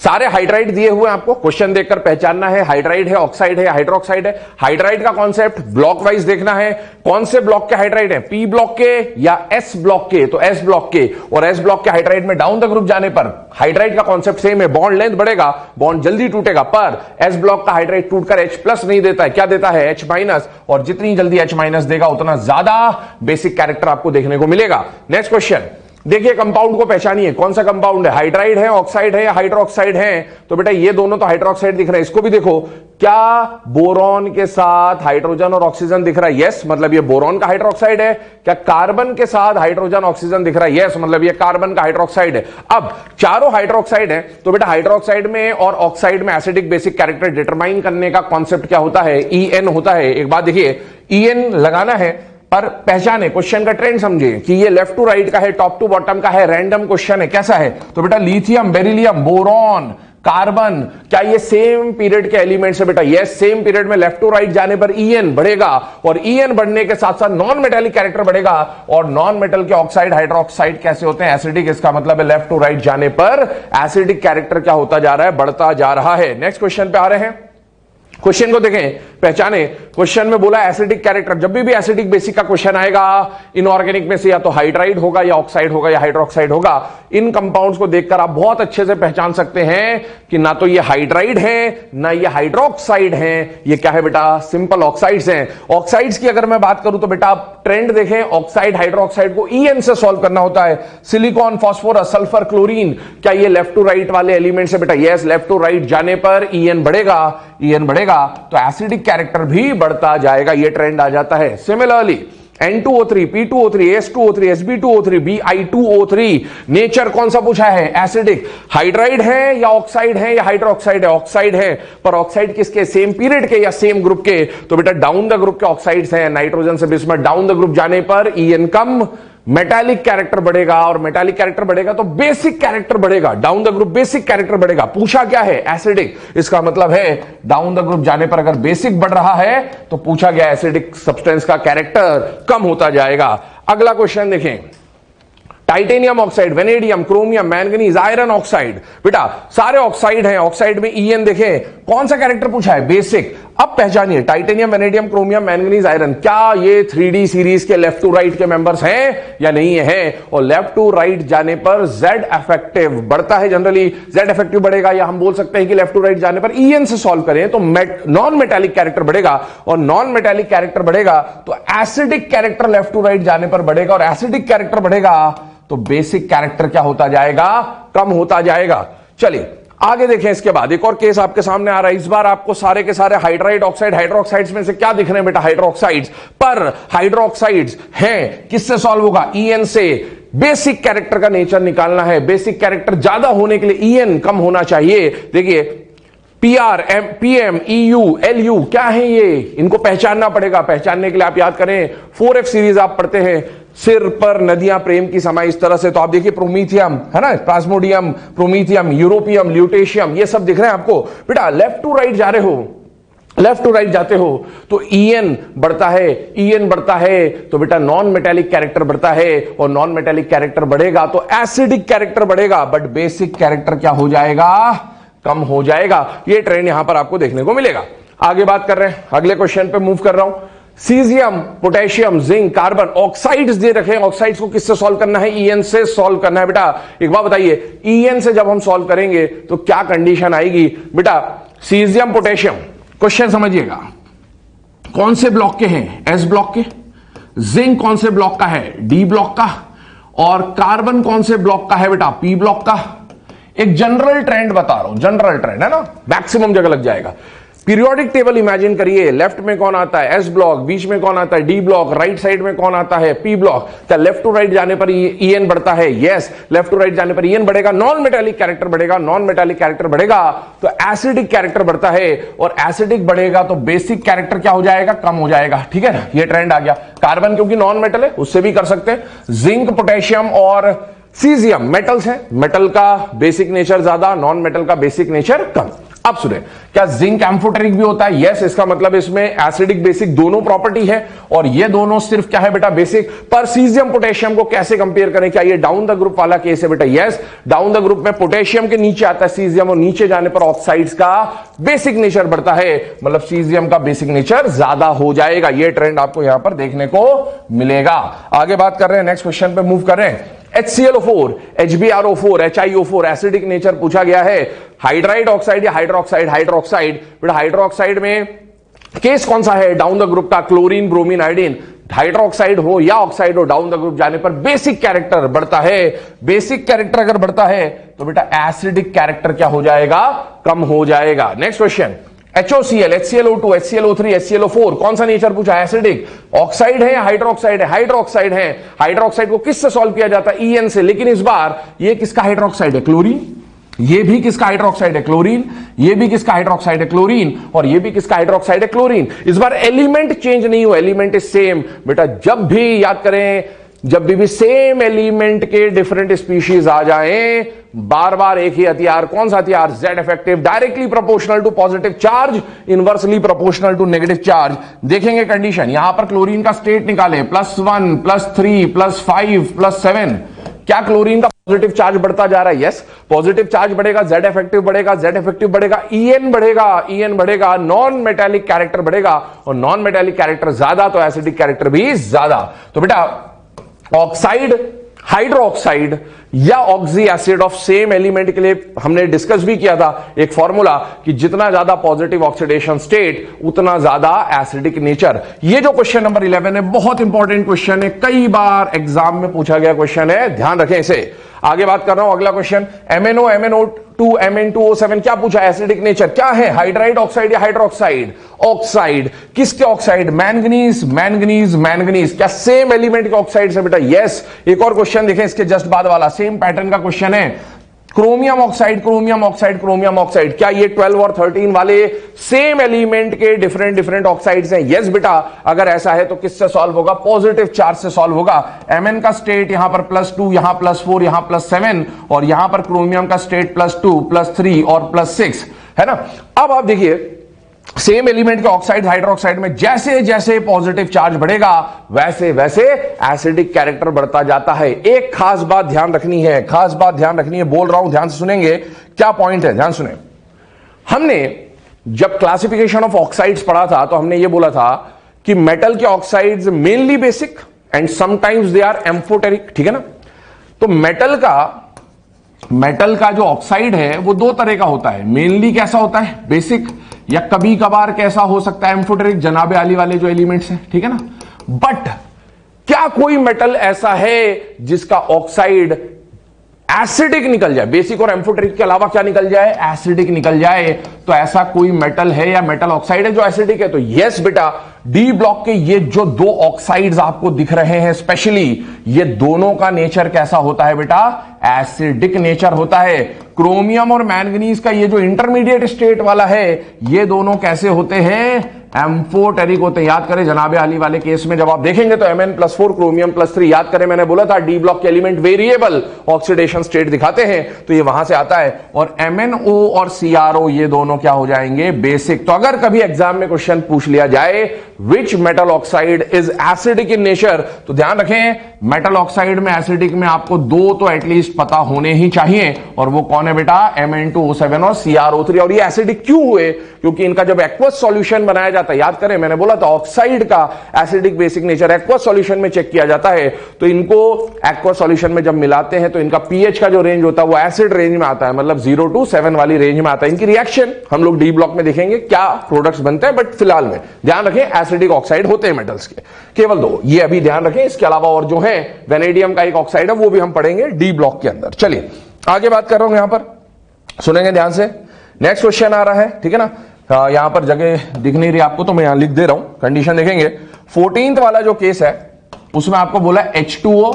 सारे हाइड्राइड दिए हुए हैं, आपको क्वेश्चन देखकर पहचानना है हाइड्राइड है, ऑक्साइड है, हाइड्रोक्साइड है। हाइड्राइड का कॉन्सेप्ट ब्लॉक वाइज देखना है, कौन से ब्लॉक के हाइड्राइड है? पी ब्लॉक के या एस ब्लॉक के? तो एस ब्लॉक के। और एस ब्लॉक के हाइड्राइड में डाउन द ग्रुप जाने पर हाइड्राइड का कॉन्सेप्ट सेम है, बॉन्ड लेंथ बढ़ेगा, बॉन्ड जल्दी टूटेगा। पर एस ब्लॉक का हाइड्राइड टूटकर H+ नहीं देता है, क्या देता है? H-। और जितनी जल्दी H- देगा उतना ज्यादा बेसिक कैरेक्टर आपको देखने को मिलेगा। नेक्स्ट क्वेश्चन देखिए, कंपाउंड को पहचानिए, कौन सा कंपाउंड है? हाइड्राइड है, ऑक्साइड है या हाइड्रोक्साइड है? तो बेटा ये दोनों तो हाइड्रोक्साइड दिख रहे हैं। इसको भी देखो, क्या बोरॉन के साथ हाइड्रोजन और ऑक्सीजन दिख रहा है? यस, मतलब ये बोरॉन का हाइड्रोक्साइड है। क्या कार्बन के साथ हाइड्रोजन ऑक्सीजन दिख रहा है? यस, मतलब ये कार्बन का हाइड्रोक्साइड है। अब चारों हाइड्रोक्साइड है तो बेटा हाइड्रोक्साइड में और ऑक्साइड में एसिडिक बेसिक कैरेक्टर डिटरमाइन करने का कॉन्सेप्ट क्या होता है? EN होता है। एक बात देखिए, EN लगाना है पर पहचाने, क्वेश्चन का ट्रेंड समझिए कि ये लेफ्ट टू राइट का है, टॉप टू बॉटम का है, रैंडम क्वेश्चन है। कैसा है? तो बेटा लिथियम, बेरिलियम, बोरॉन, कार्बन, क्या ये सेम पीरियड के एलिमेंट्स है? बेटा यस, सेम पीरियड में लेफ्ट टू राइट जाने पर EN बढ़ेगा, और EN बढ़ने के साथ साथ नॉन मेटालिक कैरेक्टर बढ़ेगा। और नॉन मेटल के ऑक्साइड हाइड्रोक्साइड कैसे होते हैं? एसिडिक। इसका मतलब है लेफ्ट टू राइट जाने पर एसिडिक कैरेक्टर क्या होता जा रहा है? बढ़ता जा रहा है। नेक्स्ट क्वेश्चन पे आ रहे हैं। क्वेश्चन को देखें, पहचाने। क्वेश्चन में बोला एसिडिक कैरेक्टर, जब भी एसिडिक बेसिक का क्वेश्चन आएगा इनऑर्गेनिक में से या तो हाइड्राइड होगा या ऑक्साइड होगा या हाइड्रोक्साइड होगा। इन कंपाउंड्स को देखकर आप बहुत अच्छे से पहचान सकते हैं कि ना तो ये हाइड्राइड है ना ये हाइड्रोक्साइड है, ये क्या है बेटा? सिंपल ऑक्साइड्स हैं। ऑक्साइड्स की अगर मैं बात करूं तो बेटा आप ट्रेंड देखें, ऑक्साइड हाइड्रोक्साइड को EN से सॉल्व करना होता है। सिलिकॉन, फास्फोरस, सल्फर, क्लोरीन, क्या ये लेफ्ट टू राइट वाले एलिमेंट्स है? बेटा यस, लेफ्ट टू राइट जाने पर EN बढ़ेगा, EN बढ़ेगा तो एसिडिक कैरेक्टर भी बढ़ता जाएगा, ये ट्रेंड आ जाता है। Similarly N2O3, P2O3, S2O3, Sb2O3, Bi2O3 nature कौन सा पूछा है? एसिडिक। हाइड्राइड है या ऑक्साइड है या हाइड्रोक्साइड है? ऑक्साइड है। पर ऑक्साइड किसके? सेम पीरियड के या सेम ग्रुप के? तो बेटा डाउन द ग्रुप के ऑक्साइड्स हैं, नाइट्रोजन से बिस्मथ। डाउन द ग्रुप जाने पर EN कम, मेटालिक कैरेक्टर बढ़ेगा, और मेटालिक कैरेक्टर बढ़ेगा तो बेसिक कैरेक्टर बढ़ेगा, down the group basic character बढ़ेगा। पूछा क्या है? एसिडिक। इसका मतलब है डाउन द ग्रुप जाने पर अगर बेसिक बढ़ रहा है तो पूछा गया एसिडिक सब्सटेंस का कैरेक्टर कम होता जाएगा। अगला क्वेश्चन देखें, titanium oxide, vanadium, chromium, manganese, iron oxide. बेटा सारे ऑक्साइड हैं, ऑक्साइड में ईएन देखें, कौन सा कैरेक्टर पूछा है? बेसिक। अब पहचानिए titanium, vanadium, chromium, manganese, iron, क्या ये 3D सीरीज के लेफ्ट टू राइट के मेंबर्स हैं या नहीं है? और लेफ्ट टू राइट जाने पर जेड इफेक्टिव बढ़ता है, जनरली जेड इफेक्टिव बढ़ेगा, या हम बोल सकते हैं कि लेफ्ट टू राइट जाने पर ईएन से सॉल्व करें तो नॉन मेटालिक कैरेक्टर बढ़ेगा, और नॉन मेटालिक कैरेक्टर बढ़ेगा तो acidic character left to right जाने पर बढ़ेगा, और एसिडिक कैरेक्टर बढ़ेगा तो बेसिक कैरेक्टर क्या होता जाएगा? कम होता जाएगा। चलिए आगे देखें। इसके बाद एक और केस आपके सामने आ रहा है। इस बार आपको सारे के सारे हाइड्राइड ऑक्साइड, हाइड्रोक्साइड्स में से क्या दिख रहे हैं बेटा? हाइड्रोक्साइड्स। पर हाइड्रोक्साइड्स हैं, किससे सॉल्व होगा? ईएन से। बेसिक कैरेक्टर का नेचर निकालना है, बेसिक कैरेक्टर ज्यादा होने के लिए ईएन कम होना चाहिए। देखिए पीआर, पीएम, ईयू, एलयू क्या है ये? इनको पहचानना पड़ेगा। पहचानने के लिए आप याद करें 4F सीरीज आप पढ़ते हैं, सिर पर नदियां प्रेम की समाई, इस तरह से। तो आप देखिए प्रोमीथियम है ना, प्लाज्मोडियम, प्रोमीथियम, यूरोपियम, ल्यूटेशियम, ये सब दिख रहे हैं आपको। बेटा लेफ्ट टू राइट जा रहे हो, लेफ्ट टू राइट जाते हो तो ईएन बढ़ता है, ईएन बढ़ता है तो बेटा नॉन मेटालिक कैरेक्टर बढ़ता है, और नॉन मेटालिक कैरेक्टर बढ़ेगा तो एसिडिक कैरेक्टर बढ़ेगा, बट बेसिक कैरेक्टर क्या हो जाएगा? कम हो जाएगा। ये ट्रेंड यहां पर आपको देखने को मिलेगा। आगे बात कर रहे हैं, अगले क्वेश्चन पे मूव कर रहा हूं। Caesium, potassium, zinc, carbon, oxides दे रखे हैं। ऑक्साइड्स को किससे सॉल्व करना है? ईएन से सॉल्व करना है। बेटा एक बात बताइए, ईएन से जब हम सॉल्व करेंगे तो क्या कंडीशन आएगी? बेटा सीजियम, पोटेशियम, क्वेश्चन समझिएगा, कौन से ब्लॉक के हैं? एस ब्लॉक के। जिंक कौन से ब्लॉक का है? डी ब्लॉक का। और कार्बन कौन से ब्लॉक का है बेटा? पी ब्लॉक का। एक जनरल ट्रेंड बता रहा हूं, जनरल ट्रेंड है ना, मैक्सिमम जगह लग जाएगा। पीरियोडिक टेबल इमेजिन करिए, लेफ्ट में कौन आता है? एस ब्लॉक, बीच में कौन आता है? डी ब्लॉक, राइट साइड में कौन आता है? P block. क्या लेफ्ट टू राइट जाने पर ईएन बढ़ता है? यस, लेफ्ट टू राइट जाने पर ईएन बढ़ेगा, नॉन मेटालिक कैरेक्टर बढ़ेगा, नॉन मेटालिक कैरेक्टर बढ़ेगा तो एसिडिक कैरेक्टर बढ़ता है, और एसिडिक बढ़ेगा तो बेसिक कैरेक्टर क्या हो जाएगा? कम हो जाएगा। ठीक है ना, ये ट्रेंड आ गया। कार्बन क्योंकि नॉन मेटल है उससे भी कर सकते हैं। जिंक, पोटेशियम और सीजियम मेटल्स हैं, मेटल का बेसिक नेचर ज्यादा, नॉन मेटल का बेसिक नेचर कम। अब सुने, क्या जिंक एम्फोटेरिक भी होता है? यस, इसका मतलब इसमें एसिडिक बेसिक दोनों प्रॉपर्टी है, और ये दोनों सिर्फ क्या है बेटा? बेसिक। पर सीजियम पोटेशियम को कैसे कंपेयर करें? क्या ये डाउन द ग्रुप वाला केस है बेटा? यस, डाउन द ग्रुप में पोटेशियम के नीचे आता है सीजियम, और नीचे जाने पर ऑक्साइड्स का बेसिक नेचर बढ़ता है, मतलब सीजियम का बेसिक नेचर ज्यादा हो जाएगा। ये ट्रेंड आपको यहां पर देखने को मिलेगा। आगे बात कर रहे हैं, नेक्स्ट क्वेश्चन पे मूव कर रहे हैं। HClO4, HbRO4, HiO4 acidic nature पूछा गया है। हाइड्राइड ऑक्साइड या हाइड्रोक्साइड? हाइड्रोक्साइड। बेटा हाइड्रोक्साइड में केस कौन सा है? डाउन द ग्रुप का, क्लोरीन, ब्रोमीन, आयोडीन। हाइड्रोक्साइड हो या ऑक्साइड हो, डाउन द ग्रुप जाने पर बेसिक कैरेक्टर बढ़ता है। बेसिक कैरेक्टर अगर बढ़ता है तो बेटा एसिडिक कैरेक्टर क्या हो जाएगा? कम हो जाएगा। Next question, HOCl, HClO2, HClO3, HClO4 कौन सा नेचर पूछा? एसिडिक। ऑक्साइड है या हाइड्रोक्साइड है? हाइड्रोक्साइड है। हाइड्रोक्साइड को किससे सॉल्व किया जाता है? ईएन से। लेकिन इस बार ये किसका हाइड्रोक्साइड है? क्लोरीन। ये भी किसका हाइड्रोक्साइड है? क्लोरीन। ये भी किसका हाइड्रोक्साइड है? क्लोरीन। और ये भी किसका हाइड्रोक्साइड है? क्लोरीन। इस बार एलिमेंट चेंज नहीं हुआ, एलिमेंट इज सेम। बेटा जब भी याद करें, जब भी सेम एलिमेंट के डिफरेंट स्पीशीज आ जाएं, बार बार एक ही हथियार, कौन सा हथियार? Z effective, directly proportional to positive charge, inversely proportional to negative charge. देखेंगे कंडीशन, यहां पर क्लोरीन का स्टेट निकाले, +1, +3, +5, +7। क्या क्लोरीन का पॉजिटिव चार्ज बढ़ता जा रहा है? यस, पॉजिटिव चार्ज बढ़ेगा, जेड इफेक्टिव बढ़ेगा, जेड इफेक्टिव बढ़ेगा, ईएन बढ़ेगा, ईएन बढ़ेगा, नॉन मेटालिक कैरेक्टर बढ़ेगा, और नॉन मेटालिक कैरेक्टर ज्यादा तो एसिडिक कैरेक्टर भी ज्यादा। तो बेटा ऑक्साइड, हाइड्रोक्साइड या oxy acid of same element के लिए हमने डिस्कस भी किया था एक फॉर्मूला कि जितना ज्यादा पॉजिटिव ऑक्सीडेशन स्टेट उतना ज्यादा एसिडिक नेचर। ये जो क्वेश्चन नंबर 11 है बहुत इंपॉर्टेंट क्वेश्चन है, कई बार एग्जाम में पूछा गया क्वेश्चन है, ध्यान रखें इसे। आगे बात कर रहा हूं, अगला क्वेश्चन MnO, MnO2, Mn2O7 क्या पूछा? Acidic nature. क्या है? हाइड्राइड ऑक्साइड या हाइड्रोक्साइड? ऑक्साइड। किसके ऑक्साइड? Manganese, manganese, manganese. क्या सेम एलिमेंट के ऑक्साइड से बेटा? यस। एक और क्वेश्चन देखें इसके जस्ट बाद वाला, सेम पैटर्न का क्वेश्चन है। Chromium oxide, chromium oxide, chromium oxide, क्या ये 12 और 13 वाले सेम एलिमेंट के डिफरेंट डिफरेंट ऑक्साइड्स हैं? यस बेटा। अगर ऐसा है तो किससे सॉल्व होगा? पॉजिटिव चार्ज से सॉल्व होगा। Mn का स्टेट यहां पर +2, यहां +4, यहां +7 और यहां पर क्रोमियम का स्टेट +2, +3 और +6 है ना। अब आप देखिए सेम एलिमेंट के ऑक्साइड हाइड्रोक्साइड में जैसे जैसे पॉजिटिव चार्ज बढ़ेगा वैसे वैसे एसिडिक कैरेक्टर बढ़ता जाता है। एक खास बात ध्यान रखनी है, खास बात ध्यान रखनी है, बोल रहा हूं ध्यान से सुनेंगे, क्या पॉइंट है ध्यान सुने। हमने जब क्लासिफिकेशन ऑफ ऑक्साइड्स पढ़ा था तो हमने ये बोला था कि मेटल के oxides mainly basic and sometimes they are amphoteric, ठीक है ना। तो मेटल का जो ऑक्साइड है वो दो तरह का होता है, मेनली कैसा होता है? बेसिक, या कभी कभार कैसा हो सकता है? एम्फोटेरिक, जनाबे आली वाले जो एलिमेंट्स हैं, ठीक है ना। बट क्या कोई मेटल ऐसा है जिसका ऑक्साइड एसिडिक निकल जाए? बेसिक और एम्फोटेरिक के अलावा क्या निकल जाए? एसिडिक निकल जाए। तो ऐसा कोई मेटल है या मेटल ऑक्साइड है जो एसिडिक है? तो यस बेटा, डी ब्लॉक के ये जो दो ऑक्साइड्स आपको दिख रहे हैं स्पेशली, ये दोनों का नेचर कैसा होता है बेटा? एसिडिक नेचर होता है। क्रोमियम और मैंगनीज का ये जो इंटरमीडिएट स्टेट वाला है, ये दोनों कैसे होते हैं? एम्फोटेरिक होते हैं। याद करें जनाबे आली वाले केस में जब आप देखेंगे तो Mn+4 क्रोमियम +3, याद करें मैंने बोला था डी ब्लॉक के एलिमेंट वेरिएबल ऑक्सीडेशन स्टेट दिखाते हैं, तो ये वहां से आता है। और MnO और CrO ये दोनों क्या हो जाएंगे? बेसिक। तो अगर कभी एग्जाम में क्वेश्चन पूछ लिया जाए which metal oxide is acidic in nature, तो ध्यान रखें मेटल ऑक्साइड में एसिडिक में आपको दो तो एटलीस्ट पता होने ही चाहिए, और वो कौन है बेटा? Mn2O7 और CrO3। और ये एसिडिक क्यों हुए? क्योंकि इनका जब एक्वस सॉल्यूशन बनाया जाता है, याद करें मैंने बोला था ऑक्साइड का acidic basic nature aqueous solution में चेक किया जाता है, तो इनको एक्वस सॉल्यूशन में जब मिलाते हैं तो इनका पीएच का जो रेंज होता है वो एसिड रेंज में आता है, मतलब 0 to 7 वाली रेंज में आता है। इनकी रिएक्शन हम लोग डी ब्लॉक में देखेंगे क्या प्रोडक्ट्स बनते हैं, बट फिलहाल में ध्यान रखें एसिडिक ऑक्साइड होते हैं मेटल्स के, केवल दो, ये अभी ध्यान रखें। इसके अलावा और जो है वेनेडियम का एक ऑक्साइड है वो भी हम पढ़ेंगे डी ब्लॉक के अंदर। चलिए आगे बात कर रहा हूं, यहां पर सुनेंगे ध्यान से। नेक्स्ट क्वेश्चन आ रहा है, ठीक है ना। यहां पर जगह दिख नहीं रही आपको तो मैं यहां लिख दे रहा हूं, कंडीशन देखेंगे। 14th वाला जो केस है उसमें आपको बोला H2O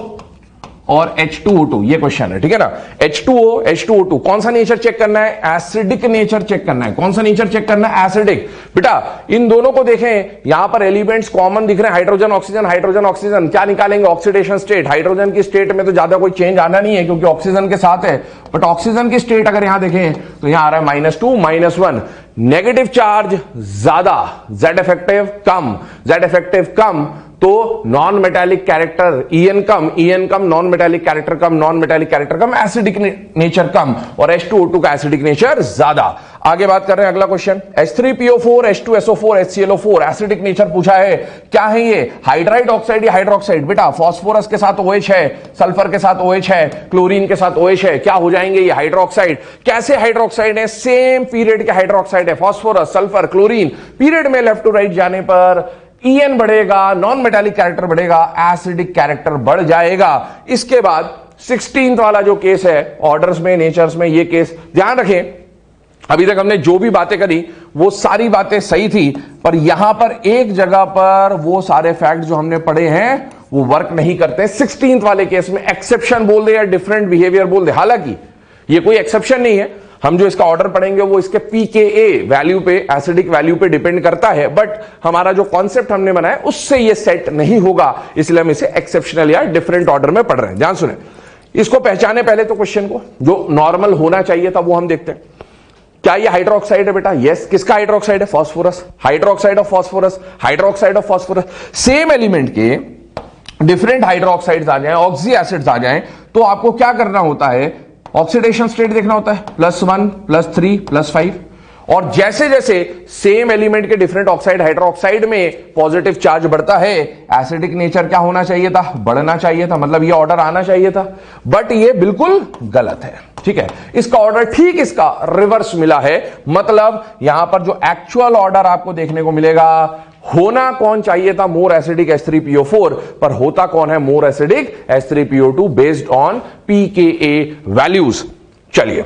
और H2O2, ये क्वेश्चन है, ठीक है ना। H2O H2O2 कौन सा नेचर चेक करना है? एसिडिक नेचर चेक करना है। कौन सा नेचर चेक करना है? एसिडिक। बेटा इन दोनों को देखें, यहां पर एलिमेंट्स कॉमन दिख रहे हैं, हाइड्रोजन ऑक्सीजन, हाइड्रोजन ऑक्सीजन। क्या निकालेंगे? Oxidation state. हाइड्रोजन की स्टेट में तो ज्यादा कोई चेंज आना नहीं है क्योंकि ऑक्सीजन के साथ है, बट ऑक्सीजन की स्टेट अगर यहां देखें तो यहां आ रहा है -2 -1। नेगेटिव चार्ज ज्यादा, जेड इफेक्टिव कम, जेड इफेक्टिव कम, तो नॉन मेटालिक कैरेक्टर En कम, नॉन मेटालिक कैरेक्टर कम, नॉन मेटालिक कैरेक्टर कम, एसिडिक नेचर कम, और H2O2 का एसिडिक नेचर ज्यादा। आगे बात कर रहे हैं, अगला question H3PO4 H2SO4 HClO4 acidic nature पूछा है। क्या है ये? हाइड्राइड ऑक्साइड या हाइड्रोक्साइड? बेटा फास्फोरस के साथ OH है, सल्फर के साथ OH है, क्लोरीन के साथ OH है, क्या हो जाएंगे ये? हाइड्रोक्साइड। कैसे हाइड्रोक्साइड है? सेम पीरियड के हाइड्रोक्साइड है, फास्फोरस, सल्फर, क्लोरीन। पीरियड में लेफ्ट टू राइट जाने पर En बढ़ेगा, नॉन मेटालिक कैरेक्टर बढ़ेगा, एसिडिक कैरेक्टर बढ़ जाएगा। इसके बाद 16th वाला जो केस है ऑर्डर्स में, नेचर्स में, ये केस ध्यान रखें। अभी तक हमने जो भी बातें करी वो सारी बातें सही थी, पर यहां पर एक जगह पर वो सारे फैक्ट जो हमने पढ़े हैं वो वर्क नहीं करते। 16th वाले केस में एक्सेप्शन बोल दे या डिफरेंट बिहेवियर बोल दे, हालांकि ये कोई एक्सेप्शन नहीं है, हम जो इसका ऑर्डर पढ़ेंगे वो इसके pKa वैल्यू पे, एसिडिक वैल्यू पे डिपेंड करता है, बट हमारा जो कॉन्सेप्ट हमने बनाया उससे ये सेट नहीं होगा, इसलिए हम इसे एक्सेप्शनल या डिफरेंट ऑर्डर में पढ़ रहे हैं। ध्यान सुने, इसको पहचाने पहले तो क्वेश्चन को, जो नॉर्मल होना चाहिए था वो हम देखते हैं। क्या ये हाइड्रोक्साइड है बेटा? यस। किसका हाइड्रोक्साइड है? Phosphorus. Hydroxide of phosphorus, hydroxide of phosphorus. Same element के डिफरेंट हाइड्रोक्साइड्स आ जाए, ऑक्सी एसिड्स आ जाए, तो आपको क्या करना होता है? ऑक्सीडेशन स्टेट देखना होता है, +1 +3 +5। और जैसे जैसे सेम एलिमेंट के डिफरेंट ऑक्साइड हाइड्रोक्साइड में पॉजिटिव चार्ज बढ़ता है, एसिडिक नेचर क्या होना चाहिए था? बढ़ना चाहिए था, मतलब ये ऑर्डर आना चाहिए था, बट ये बिल्कुल गलत है, ठीक है। इसका ऑर्डर ठीक इसका रिवर्स मिला है, मतलब यहां पर जो एक्चुअल ऑर्डर आपको देखने को मिलेगा, होना कौन चाहिए था? मोर एसिडिक H3PO4, पर होता कौन है? More acidic H3PO2 based on pKa values. चलिए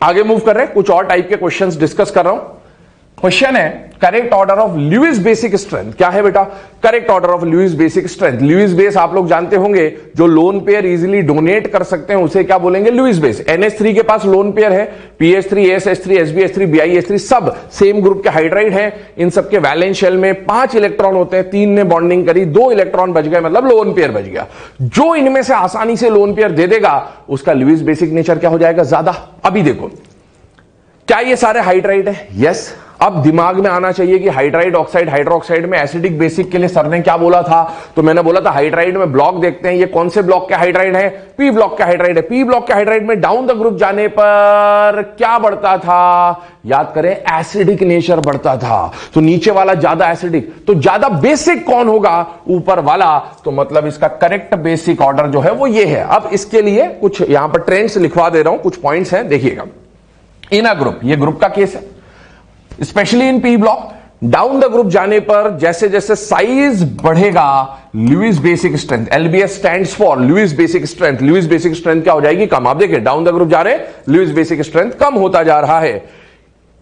आगे मूव कर रहे हैं, कुछ और टाइप के क्वेश्चंस डिस्कस कर रहा हूं। क्वेश्चन है correct order of Lewis basic strength. क्या है बेटा? Correct order of Lewis basic strength. Lewis base आप लोग जानते होंगे, जो लोन पेयर इजीली डोनेट कर सकते हैं उसे क्या बोलेंगे? Lewis base. NH3 के पास लोन पेयर है, PH3, ASH3, SbH3, BiH3 सब सेम ग्रुप के हाइड्राइड हैं। इन सबके वैलेंस शेल में 5 इलेक्ट्रॉन होते हैं, 3 ने बॉन्डिंग करी, 2 इलेक्ट्रॉन बच गए, मतलब लोन पेयर बच गया। जो इनमें से आसानी से लोन पेयर दे देगा उसका ल्यूइस बेसिक नेचर क्या हो जाएगा? ज्यादा। अभी देखो, क्या ये सारे हाइड्राइड है? यस। अब दिमाग में आना चाहिए कि हाइड्राइड ऑक्साइड हाइड्रोक्साइड में एसिडिक बेसिक के लिए सर ने क्या बोला था? तो मैंने बोला था हाइड्राइड में ब्लॉक देखते हैं, ये कौन से ब्लॉक के हाइड्राइड है? पी ब्लॉक के हाइड्राइड है। पी ब्लॉक के हाइड्राइड में डाउन द ग्रुप जाने पर क्या बढ़ता था? याद करें, एसिडिक नेचर बढ़ता था। तो नीचे वाला ज्यादा एसिडिक, तो ज्यादा बेसिक कौन होगा? ऊपर वाला। तो मतलब इसका करेक्ट बेसिक ऑर्डर जो है वो ये है। अब इसके लिए कुछ यहां पर ट्रेंड्स लिखवा दे रहा हूं, कुछ पॉइंट्स हैं, देखिएगा। इन अ ग्रुप, ये ग्रुप का केस है, specially in P block, down the group जाने पर जैसे जैसे साइज बढ़ेगा Lewis basic strength, LBS stands for Lewis basic strength, Lewis basic strength क्या हो जाएगी? कम। आप देखिए, डाउन द ग्रुप जा रहे, ल्यूइस बेसिक स्ट्रेंथ कम होता जा रहा है।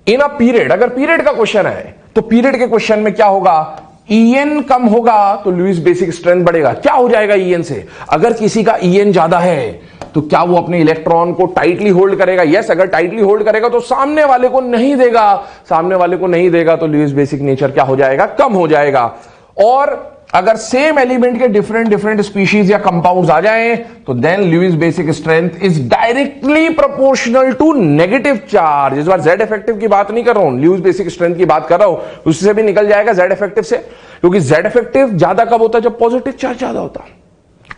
इन अ पीरियड, अगर पीरियड का क्वेश्चन है तो पीरियड के क्वेश्चन में क्या होगा? EN कम होगा तो ल्यूइस बेसिक स्ट्रेंथ बढ़ेगा। क्या हो जाएगा EN से? अगर किसी का EN ज्यादा है तो क्या वो अपने इलेक्ट्रॉन को टाइटली होल्ड करेगा? यस। अगर टाइटली होल्ड करेगा तो सामने वाले को नहीं देगा, सामने वाले को नहीं देगा तो ल्यूइस बेसिक नेचर क्या हो जाएगा? कम हो जाएगा। और अगर सेम एलिमेंट के डिफरेंट डिफरेंट स्पीशीज या कंपाउंड्स आ जाएं तो then Lewis basic strength is directly proportional to negative charge. इस बार जेड इफेक्टिव की बात नहीं कर रहा हूं, ल्यूइस बेसिक स्ट्रेंथ की बात कर रहा हूं। उससे भी निकल जाएगा जेड इफेक्टिव से, क्योंकि जेड इफेक्टिव ज्यादा कब होता है? जब पॉजिटिव चार्ज ज्यादा होता,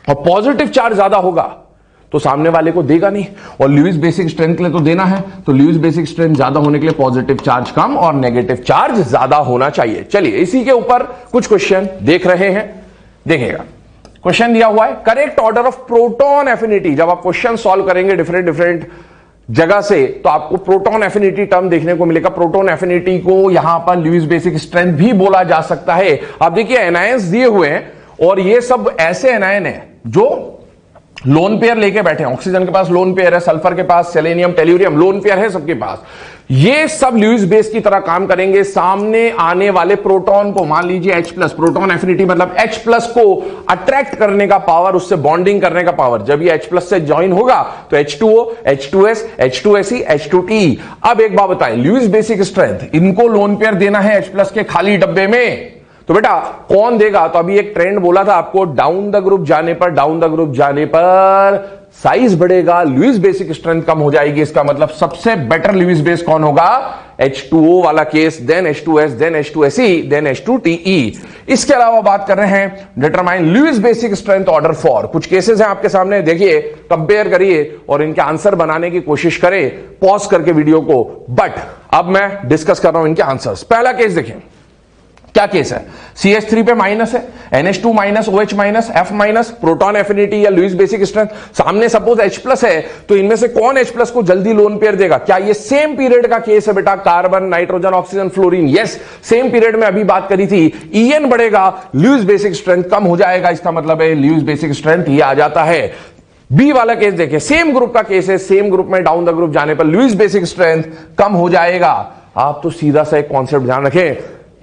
और पॉजिटिव चार्ज ज्यादा होगा तो सामने वाले को देगा नहीं, और ल्यूइस बेसिक स्ट्रेंथ के लिए तो देना है। तो ल्यूइस बेसिक स्ट्रेंथ ज्यादा होने के लिए पॉजिटिव चार्ज कम और नेगेटिव चार्ज ज्यादा होना चाहिए। चलिए इसी के ऊपर कुछ क्वेश्चन देख रहे हैं, देखिएगा। क्वेश्चन दिया हुआ है correct order of proton affinity. जब आप क्वेश्चन सॉल्व करेंगे डिफरेंट डिफरेंट जगह से तो आपको प्रोटॉन एफिनिटी टर्म देखने को मिलेगा। प्रोटॉन एफिनिटी को यहां पर ल्यूइस बेसिक स्ट्रेंथ भी बोला जा सकता है। आप देखिए, एनायंस दिए हुए हैं और ये सब ऐसे एनायन है जो लोन पेयर लेके बैठे हैं। ऑक्सीजन के पास लोन पेयर है, सल्फर के पास, सेलेनियम, टेल्यूरियम लोन पेयर है सबके पास। ये सब ल्यूइस बेस की तरह काम करेंगे। सामने आने वाले प्रोटॉन को, मान लीजिए H+, प्रोटॉन एफिनिटी मतलब H+ को अट्रैक्ट करने का पावर, उससे बॉन्डिंग करने का पावर। जब ये H+ से ज्वाइन होगा तो H2O, H2S, H2Se, H2Te। अब एक बात बताएं, ल्यूइस बेसिक स्ट्रेंथ इनको लोन पेयर देना है H+ के खाली डब्बे में, तो बेटा कौन देगा? तो अभी एक ट्रेंड बोला था आपको, डाउन द ग्रुप जाने पर, डाउन द ग्रुप जाने पर साइज बढ़ेगा, ल्यूइस बेसिक स्ट्रेंथ कम हो जाएगी। इसका मतलब सबसे बेटर ल्यूइस बेस कौन होगा? H2O वाला case, then H2S, then H2Se, then H2Te। इसके अलावा बात कर रहे हैं determine Lewis basic strength order for. कुछ केसेस हैं आपके सामने, देखिए, कंपेयर करिए और इनके आंसर बनाने की कोशिश करें पॉज करके वीडियो को। बट अब मैं डिस्कस कर रहा हूं इनके आंसर्स। पहला केस देखें, क्या केस है? CH3 पे माइनस है, NH2 minus, OH minus, F minus, proton affinity या ल्यूइस बेसिक स्ट्रेंथ। सामने सपोज H+ है, तो इनमें से कौन H+ को जल्दी लोन पेयर देगा? क्या ये सेम पीरियड का केस है बेटा? Carbon, nitrogen, oxygen, fluorine. Yes, same period में अभी बात करी थी। EN बढ़ेगा, ल्यूइस बेसिक स्ट्रेंथ कम हो जाएगा। इसका मतलब है ल्यूइस बेसिक स्ट्रेंथ ये आ जाता है। बी वाला केस देखिए, सेम ग्रुप का केस है, सेम ग्रुप में डाउन द ग्रुप जाने पर ल्यूइस बेसिक स्ट्रेंथ कम हो जाएगा। आप तो सीधा सा एक कॉन्सेप्ट ध्यान रखें,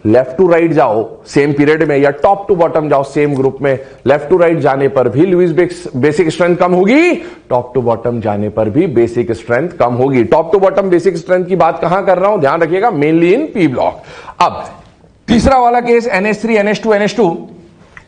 लेफ्ट टू राइट जाओ सेम पीरियड में, या टॉप टू बॉटम जाओ सेम ग्रुप में, लेफ्ट टू राइट जाने पर भी ल्यूइस बेसिक स्ट्रेंथ कम होगी, टॉप टू बॉटम जाने पर भी बेसिक स्ट्रेंथ कम होगी। Top to bottom basic strength की बात कहां कर रहा हूं, ध्यान रखिएगा, मेनली इन पी ब्लॉक। अब तीसरा वाला केस NH3, NH2, NH2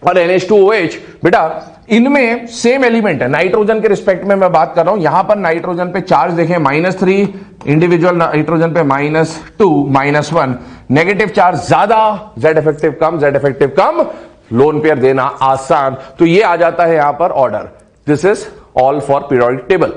और NH2OH। बेटा इनमें सेम एलिमेंट है, नाइट्रोजन के रिस्पेक्ट में मैं बात कर रहा हूं। यहां पर नाइट्रोजन पे चार्ज देखें -3, इंडिविजुअल नाइट्रोजन पे -2, -1, नेगेटिव चार्ज ज्यादा, जेड इफेक्टिव कम, जेड इफेक्टिव कम, लोन पेयर देना आसान। तो ये आ जाता है यहां पर order. This is all for periodic table.